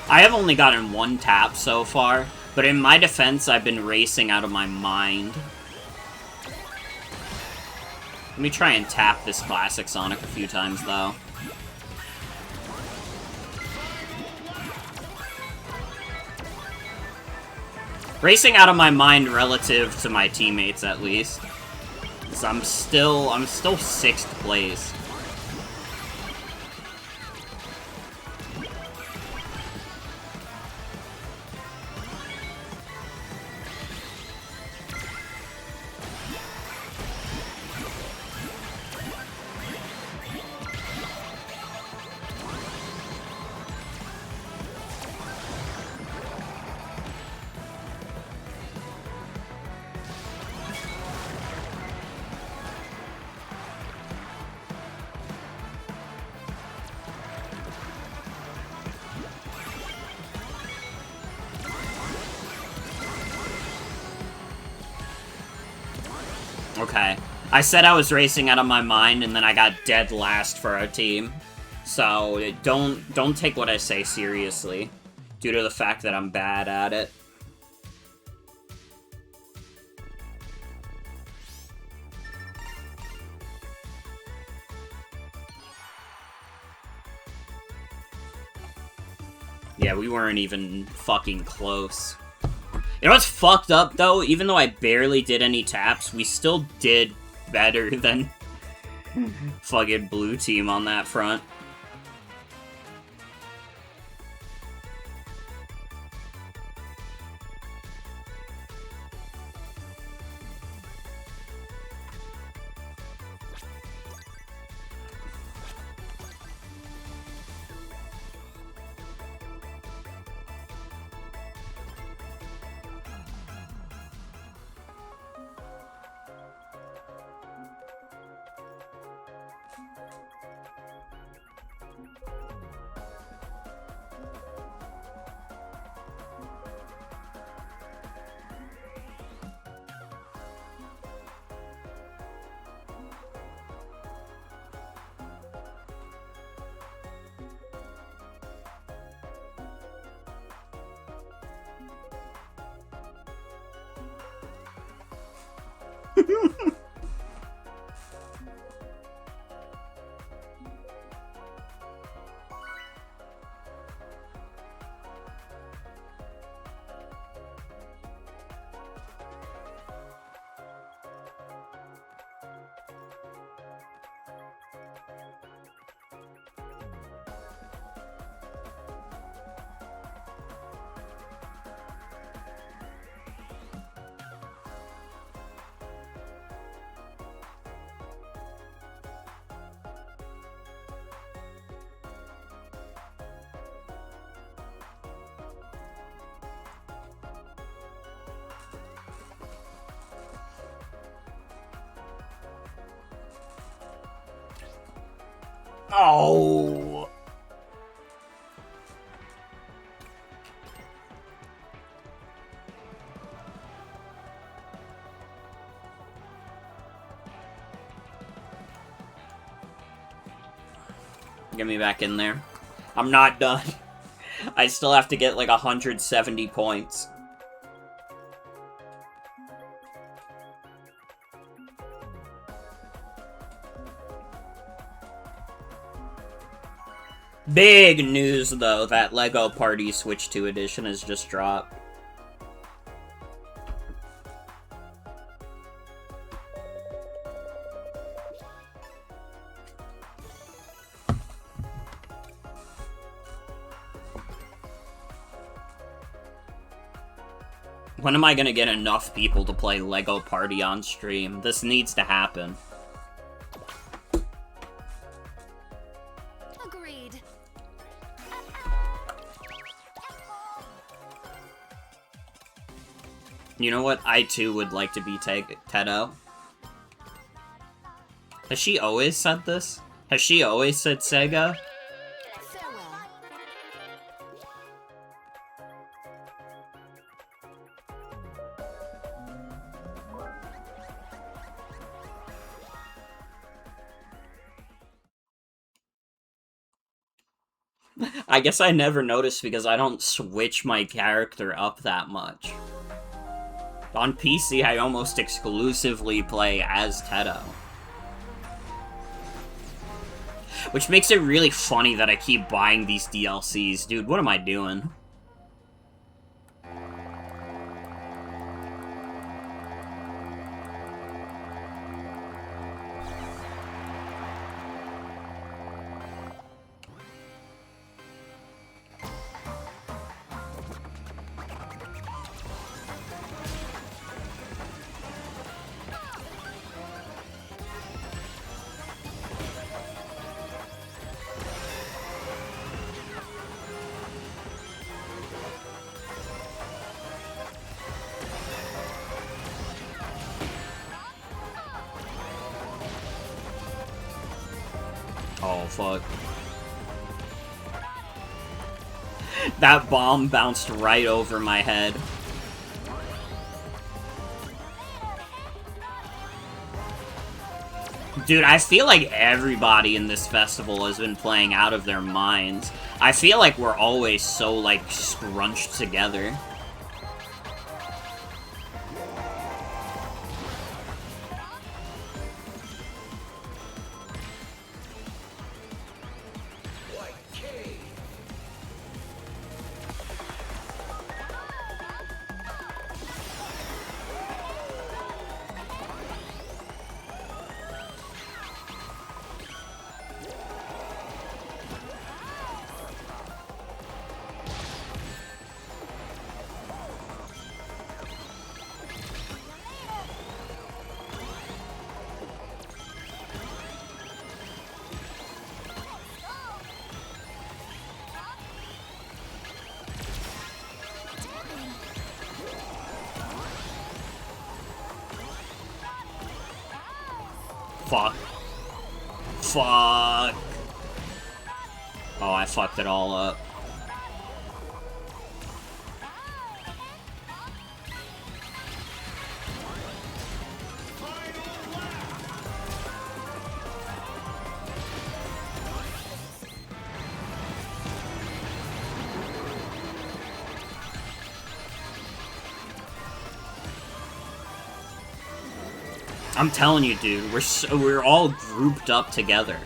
I have only gotten one tap so far, but in my defense, I've been racing out of my mind. Let me try and tap this classic Sonic a few times, though. Racing out of my mind relative to my teammates, at least. 'Cause I'm still 6th place. Okay. I said I was racing out of my mind, and then I got dead last for our team. So, don't take what I say seriously, due to the fact that I'm bad at it. Yeah, we weren't even fucking close. You know what's fucked up, though? Even though I barely did any taps, we still did better than fucking blue team on that front. Oh. Get me back in there. I'm not done. I still have to get like 170 points. Big news, though, that LEGO Party Switch 2 edition has just dropped. When am I gonna get enough people to play LEGO Party on stream? This needs to happen. Agreed. You know what? I too would like to be Tedo. Has she always said this? Has she always said Sega? Farewell. I guess I never noticed because I don't switch my character up that much. On PC, I almost exclusively play as Tedo. Which makes it really funny that I keep buying these DLCs. Dude, what am I doing? Oh, fuck. That bomb bounced right over my head. Dude, I feel like everybody in this festival has been playing out of their minds. I feel like we're always so, like, scrunched together. Fuck. Fuck. Oh, I fucked it all up. I'm telling you, dude, we're all grouped up together.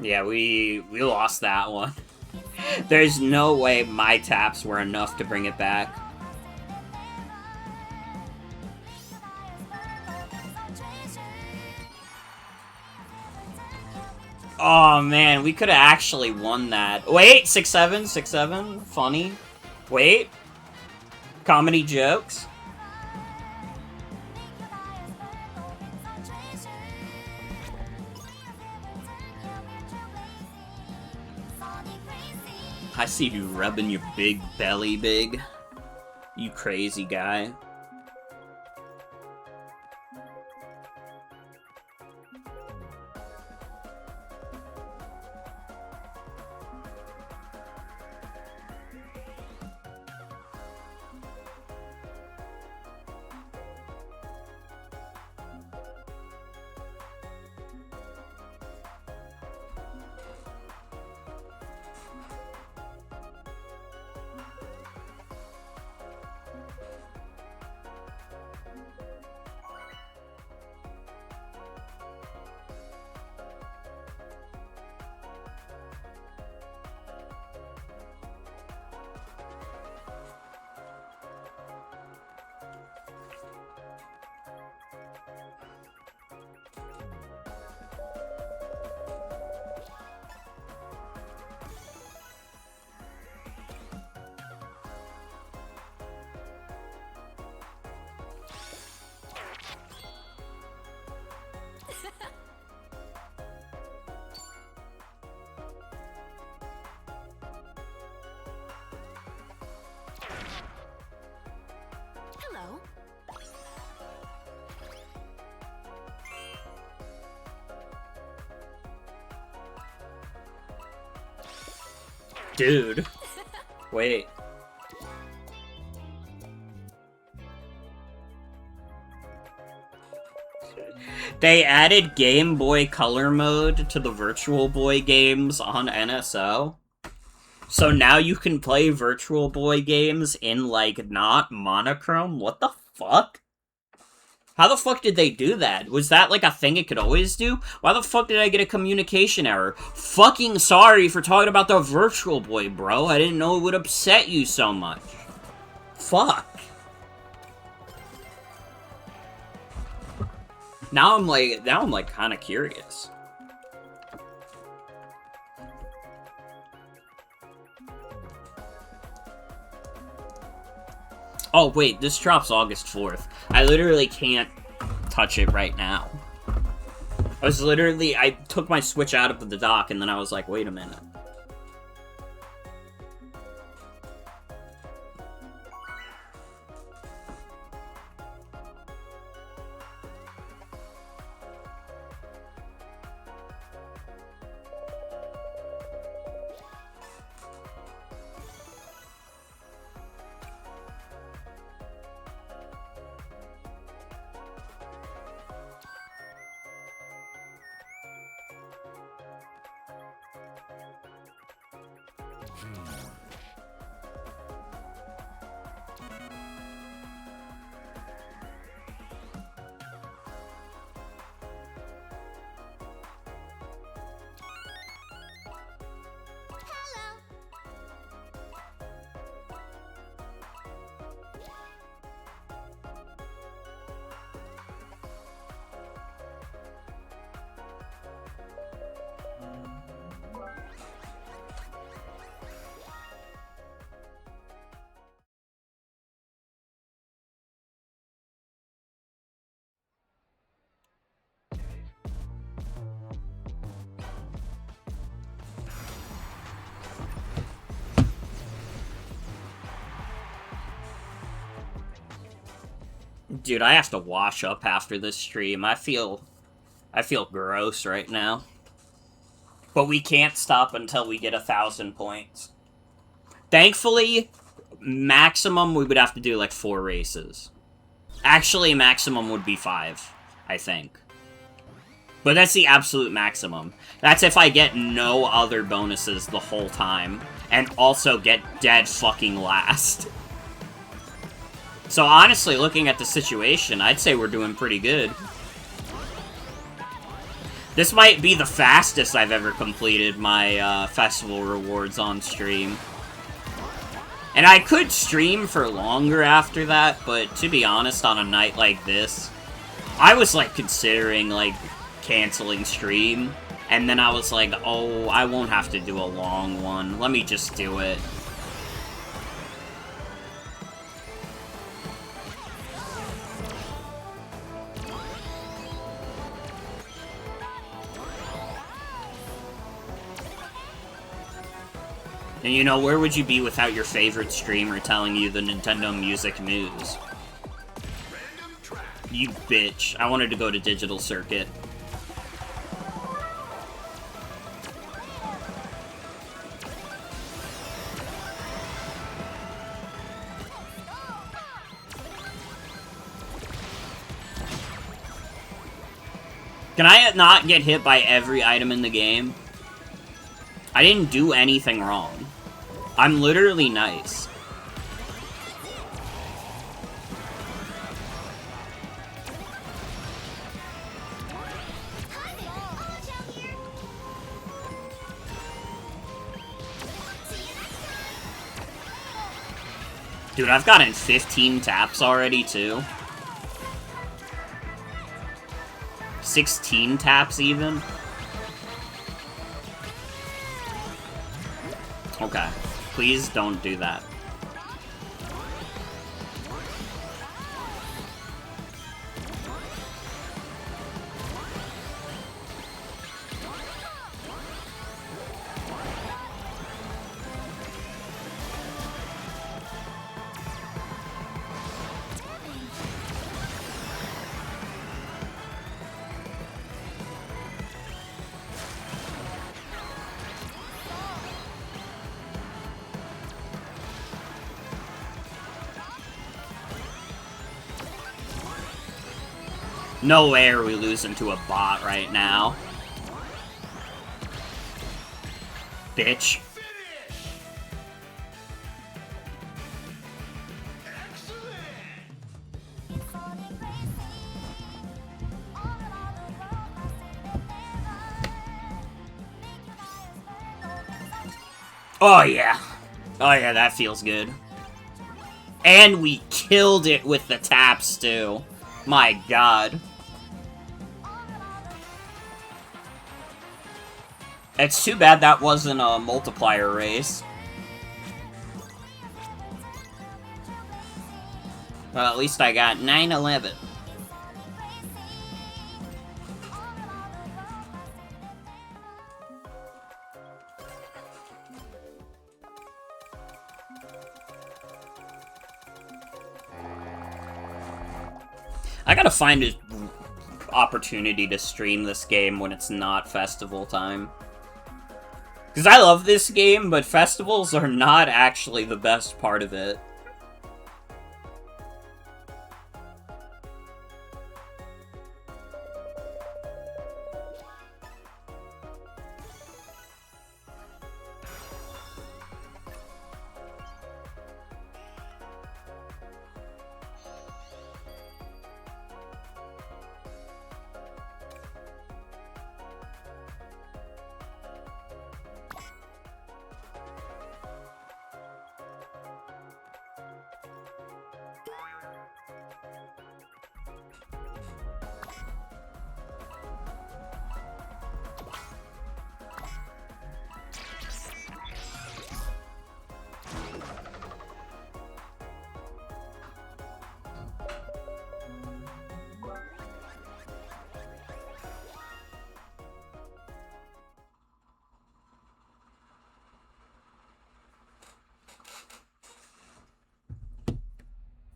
Yeah, we lost that one. There's no way my taps were enough to bring it back. Oh man, we could have actually won that. Wait, 6-7, 6-7, funny. Wait, comedy jokes. I see you rubbing your big belly big. You crazy guy. Hello. Dude. Wait. They added Game Boy Color mode to the Virtual Boy games on NSO. So now you can play Virtual Boy games in, like, not monochrome? What the fuck? How the fuck did they do that? Was that, like, a thing it could always do? Why the fuck did I get a communication error? Fucking sorry for talking about the Virtual Boy, bro. I didn't know it would upset you so much. Fuck. Now I'm like kind of curious. Oh, wait, this drops August 4th. I literally can't touch it right now. I took my Switch out of the dock, and then I was like, wait a minute. Dude, I have to wash up after this stream. I feel gross right now. But we can't stop until we get 1,000 points. Thankfully, maximum we would have to do like 4 races. Actually, maximum would be 5, I think. But that's the absolute maximum. That's if I get no other bonuses the whole time. And also get dead fucking last. So honestly, looking at the situation, I'd say we're doing pretty good. This might be the fastest I've ever completed my festival rewards on stream. And I could stream for longer after that, but to be honest, on a night like this, I was like considering like canceling stream. And then I was like, oh, I won't have to do a long one. Let me just do it. And you know, where would you be without your favorite streamer telling you the Nintendo Music news? You bitch. I wanted to go to Digital Circuit. Can I not get hit by every item in the game? I didn't do anything wrong. I'm literally nice. Dude, I've gotten 15 taps already, too. 16 taps, even. Okay. Please don't do that. No way are we losing to a bot right now. Bitch. Oh yeah. Oh yeah, that feels good. And we killed it with the taps too. My god. It's too bad that wasn't a multiplier race. Well, at least I got 9/11. I gotta find an opportunity to stream this game when it's not festival time. Because I love this game, but festivals are not actually the best part of it.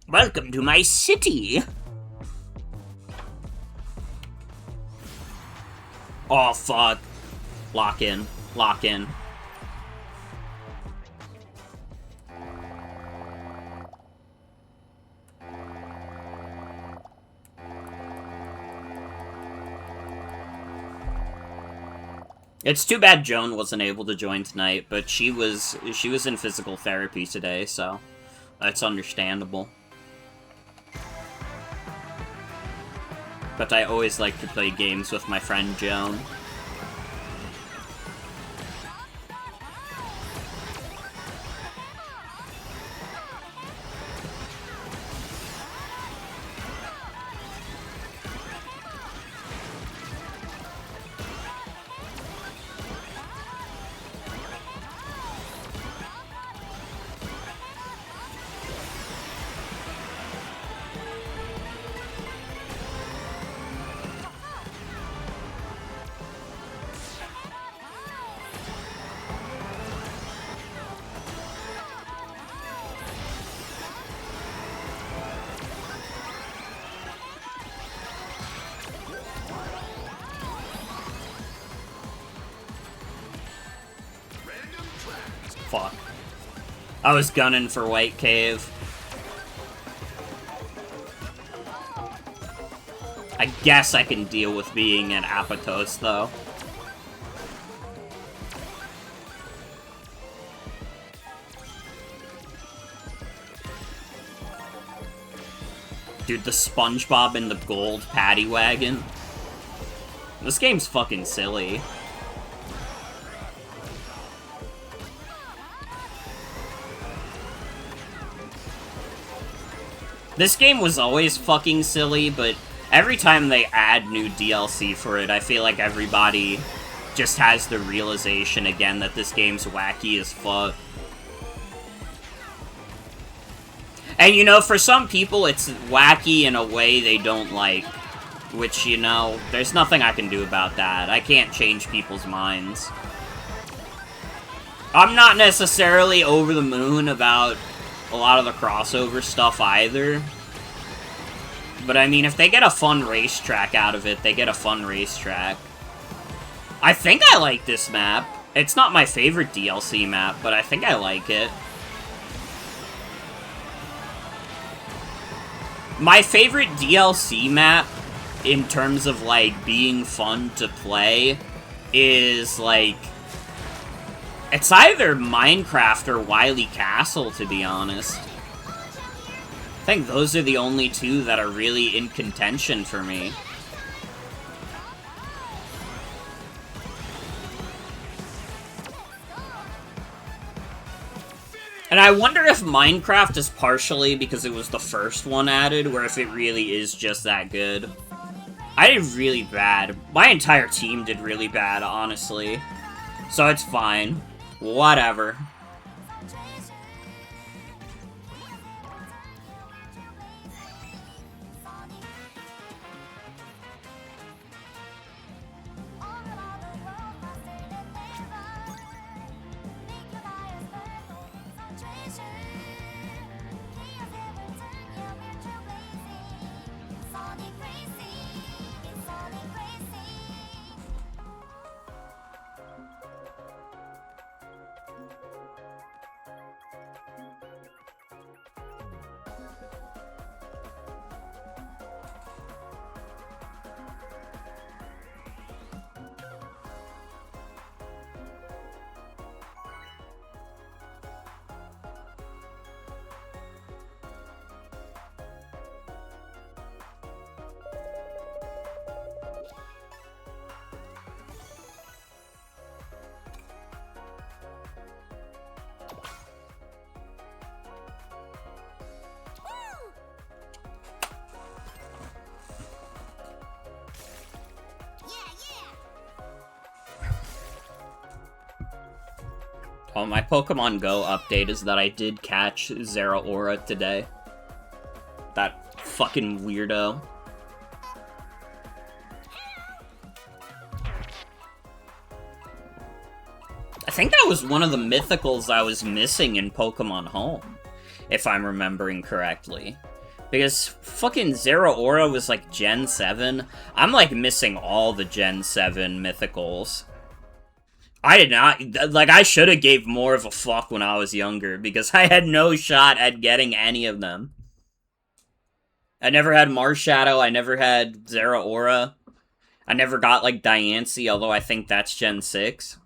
Welcome to my city! Oh, fuck. Lock in. Lock in. It's too bad Joan wasn't able to join tonight, but she was in physical therapy today, so that's understandable. But I always like to play games with my friend Joan. Fuck. I was gunning for White Cave. I guess I can deal with being at Apatos, though. Dude, the SpongeBob and the gold paddy wagon. This game's fucking silly. This game was always fucking silly, but every time they add new DLC for it, I feel like everybody just has the realization again that this game's wacky as fuck. And, you know, for some people, it's wacky in a way they don't like. Which, you know, there's nothing I can do about that. I can't change people's minds. I'm not necessarily over the moon about a lot of the crossover stuff either. But I mean, if they get a fun racetrack out of it, they get a fun racetrack. I think I like this map. It's not my favorite DLC map, but I think I like it. My favorite DLC map, in terms of, like, being fun to play, is, like, it's either Minecraft or Wily Castle, to be honest. I think those are the only two that are really in contention for me. And I wonder if Minecraft is partially because it was the first one added, or if it really is just that good. I did really bad. My entire team did really bad, honestly. So it's fine. Whatever. Oh, my Pokemon Go update is that I did catch Zeraora today. That fucking weirdo. I think that was one of the mythicals I was missing in Pokemon Home, if I'm remembering correctly. Because fucking Zeraora was like Gen 7. I'm like missing all the Gen 7 mythicals. I did not, like, I should have gave more of a fuck when I was younger, because I had no shot at getting any of them. I never had Marshadow, I never had Zeraora. I never got, like, Diancie, although I think that's Gen 6.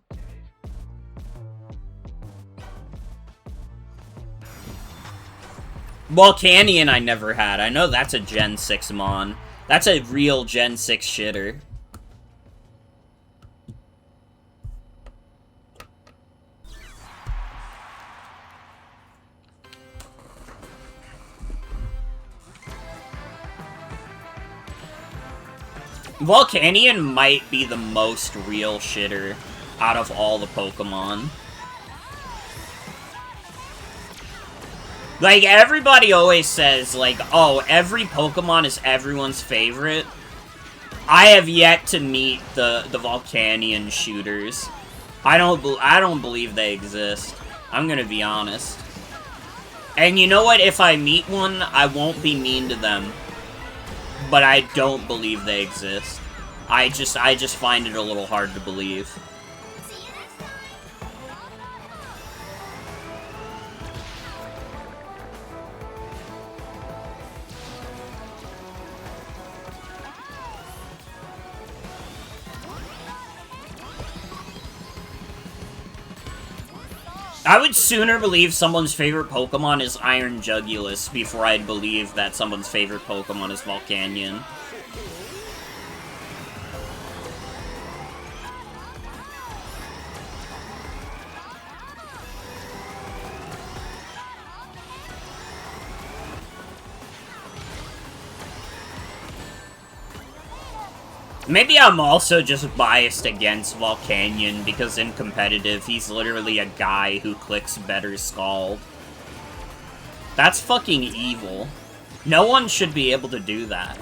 Volcanion I never had. I know that's a Gen 6 Mon. That's a real Gen 6 shitter. Volcanion might be the most real shitter out of all the Pokemon. Like, everybody always says, like, oh, every Pokemon is everyone's favorite. I have yet to meet the Volcanion shooters. I don't believe they exist. I'm gonna be honest. And you know what? If I meet one, I won't be mean to them. But I don't believe they exist. I just find it a little hard to believe. I would sooner believe someone's favorite Pokemon is Iron Jugulus before I'd believe that someone's favorite Pokemon is Volcanion. Maybe I'm also just biased against Volcanion, because in competitive, he's literally a guy who clicks better Scald. That's fucking evil. No one should be able to do that.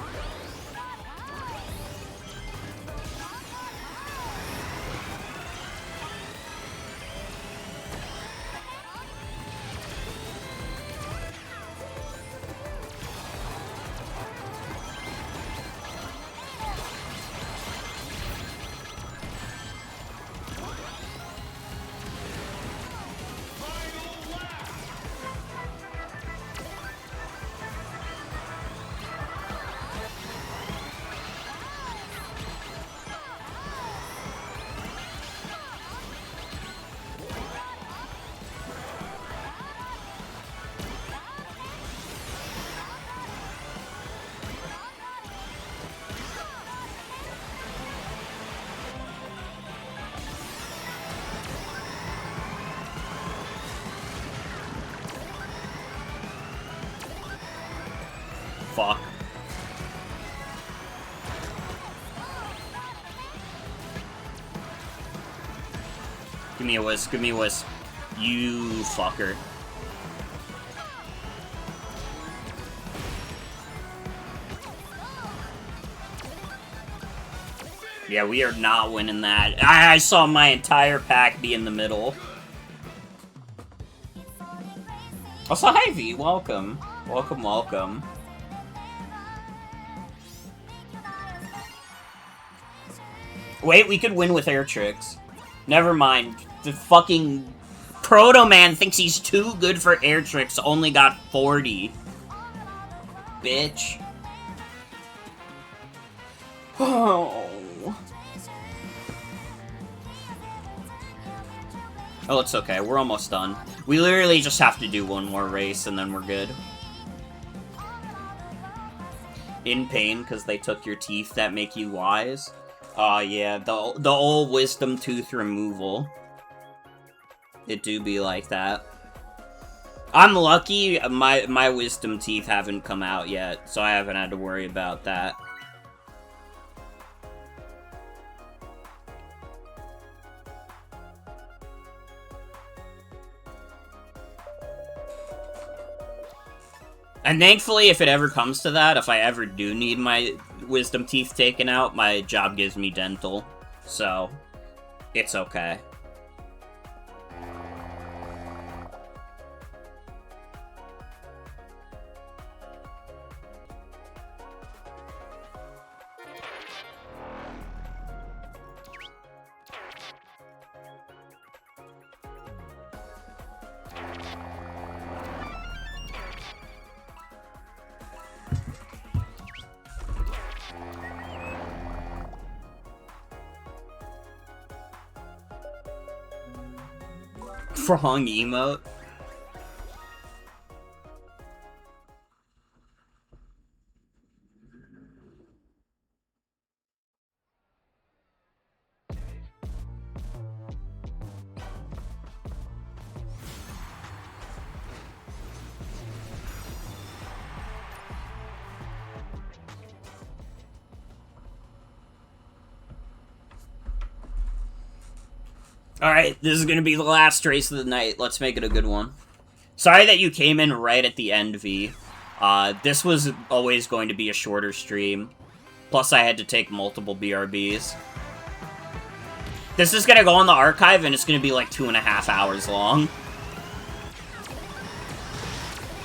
Fuck. Give me a wisp, give me a wisp. You fucker. Yeah, we are not winning that. I saw my entire pack be in the middle. Also, hi V, welcome. Welcome, welcome. Wait, we could win with air tricks. Never mind. The fucking Proto Man thinks he's too good for air tricks, only got 40. Bitch. Oh. Oh, it's okay. We're almost done. We literally just have to do one more race and then we're good. In pain because they took your teeth that make you wise. Oh yeah, the old wisdom tooth removal. It do be like that. I'm lucky my wisdom teeth haven't come out yet, so I haven't had to worry about that. And thankfully, if it ever comes to that, if I ever do need my wisdom teeth taken out, my job gives me dental. So, it's okay. Wrong emote. Alright, this is gonna be the last race of the night. Let's make it a good one. Sorry that you came in right at the end, V. This was always going to be a shorter stream. Plus, I had to take multiple BRBs. This is gonna go on the archive, and it's gonna be like 2.5 hours long.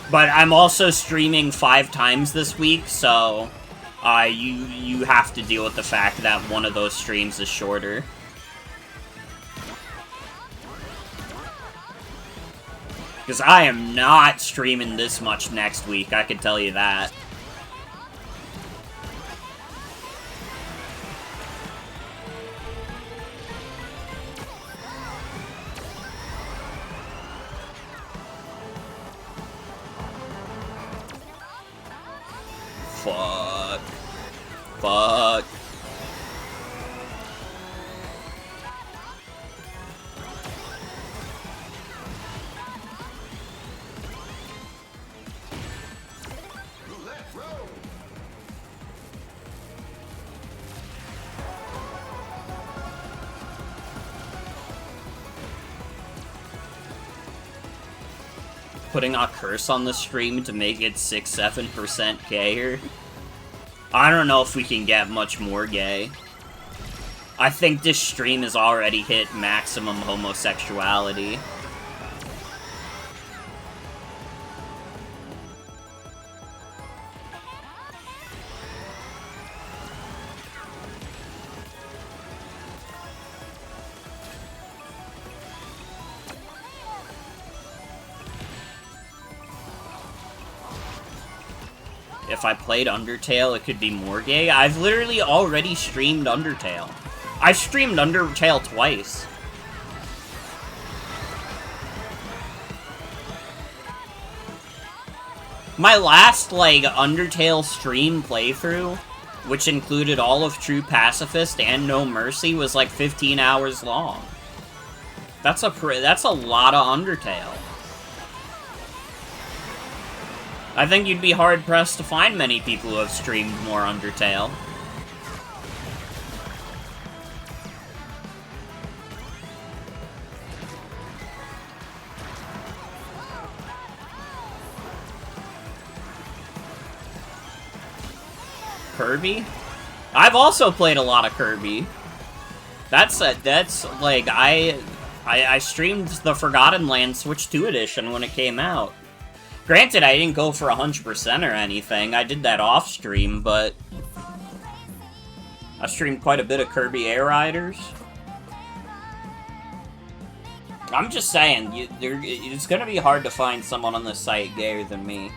But I'm also streaming 5 times this week, so you have to deal with the fact that one of those streams is shorter. Because I am not streaming this much next week, I can tell you that. Fuck. Fuck. Putting a curse on the stream to make it 6-7% gayer. I don't know if we can get much more gay. I think this stream has already hit maximum homosexuality. If I played Undertale, it could be more gay. I've literally already streamed Undertale. I've streamed Undertale twice. My last, like, Undertale stream playthrough, which included all of True Pacifist and No Mercy, was like 15 hours long. That's a lot of Undertale. I think you'd be hard-pressed to find many people who have streamed more Undertale. Kirby? I've also played a lot of Kirby. That's like, I streamed the Forgotten Land Switch 2 edition when it came out. Granted, I didn't go for 100% or anything. I did that off-stream, but I streamed quite a bit of Kirby Air Riders. I'm just saying, it's gonna be hard to find someone on this site gayer than me.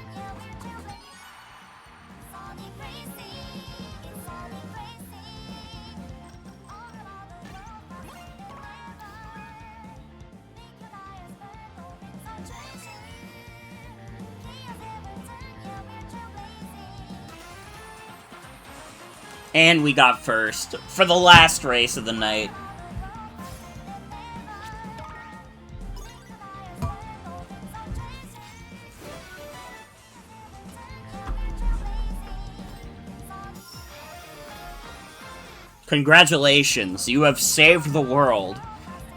And we got first for the last race of the night. Congratulations, you have saved the world,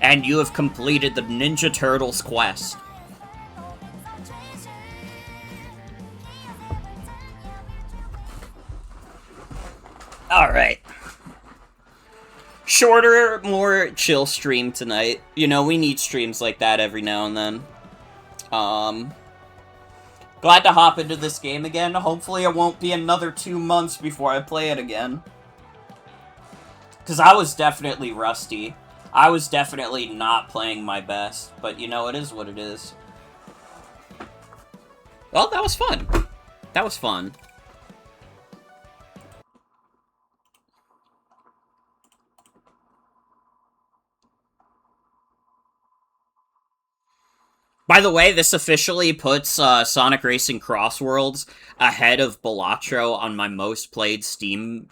and you have completed the Ninja Turtles quest. Alright. Shorter, more chill stream tonight. You know, we need streams like that every now and then. Glad to hop into this game again. Hopefully it won't be another 2 months before I play it again. Because I was definitely rusty. I was definitely not playing my best. But, you know, it is what it is. Well, that was fun. That was fun. By the way, this officially puts Sonic Racing Crossworlds ahead of Balatro on my most played Steam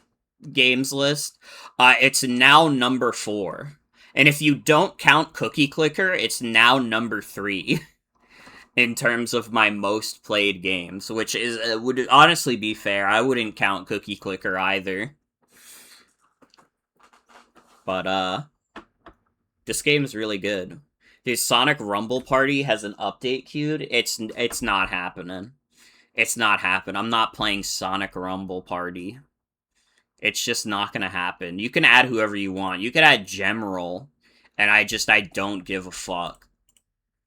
games list. It's now number 4. And if you don't count Cookie Clicker, it's now number 3 in terms of my most played games, which is would honestly be fair. I wouldn't count Cookie Clicker either. But, this game's really good. Dude, Sonic Rumble Party has an update queued. It's not happening. It's not happening. I'm not playing Sonic Rumble Party. It's just not gonna happen. You can add whoever you want. You can add Gemerald, and I don't give a fuck.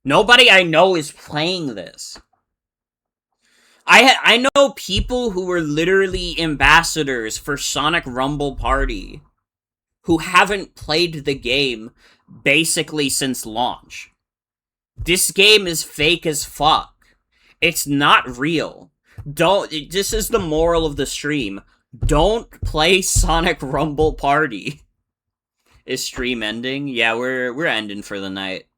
Nobody I know is playing this. I know people who were literally ambassadors for Sonic Rumble Party who haven't played the game basically since launch. This game is fake as fuck. It's not real. This is the moral of the stream. Don't play Sonic Rumble Party. Is stream ending? Yeah, we're ending for the night.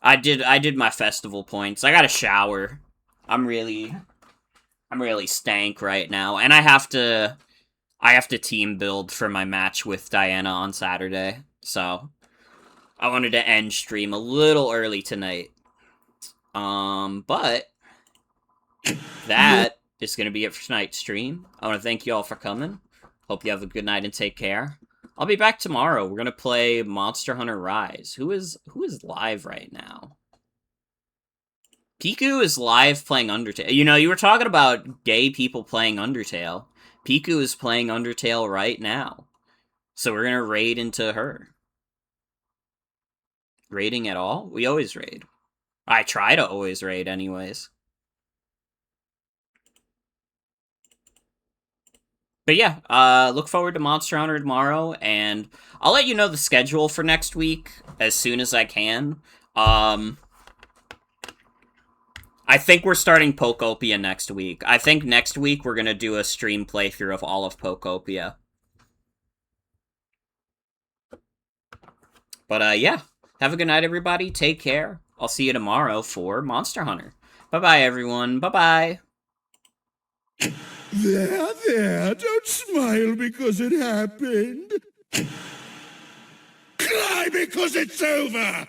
I did my festival points. I got a shower. I'm really stank right now, and I have to team build for my match with Diana on Saturday. So I wanted to end stream a little early tonight. But that is going to be it for tonight's stream. I want to thank you all for coming. Hope you have a good night and take care. I'll be back tomorrow. We're going to play Monster Hunter Rise. Who is live right now? Piku is live playing Undertale. You know, you were talking about gay people playing Undertale. Piku is playing Undertale right now. So we're going to raid into her. Raiding at all? We always raid. I try to always raid anyways. But yeah, look forward to Monster Hunter tomorrow, and I'll let you know the schedule for next week as soon as I can. I think we're starting Pokopia next week. I think next week we're going to do a stream playthrough of all of Pokopia. But yeah, have a good night, everybody. Take care. I'll see you tomorrow for Monster Hunter. Bye-bye, everyone. Bye-bye. There, don't smile because it happened. Cry because it's over!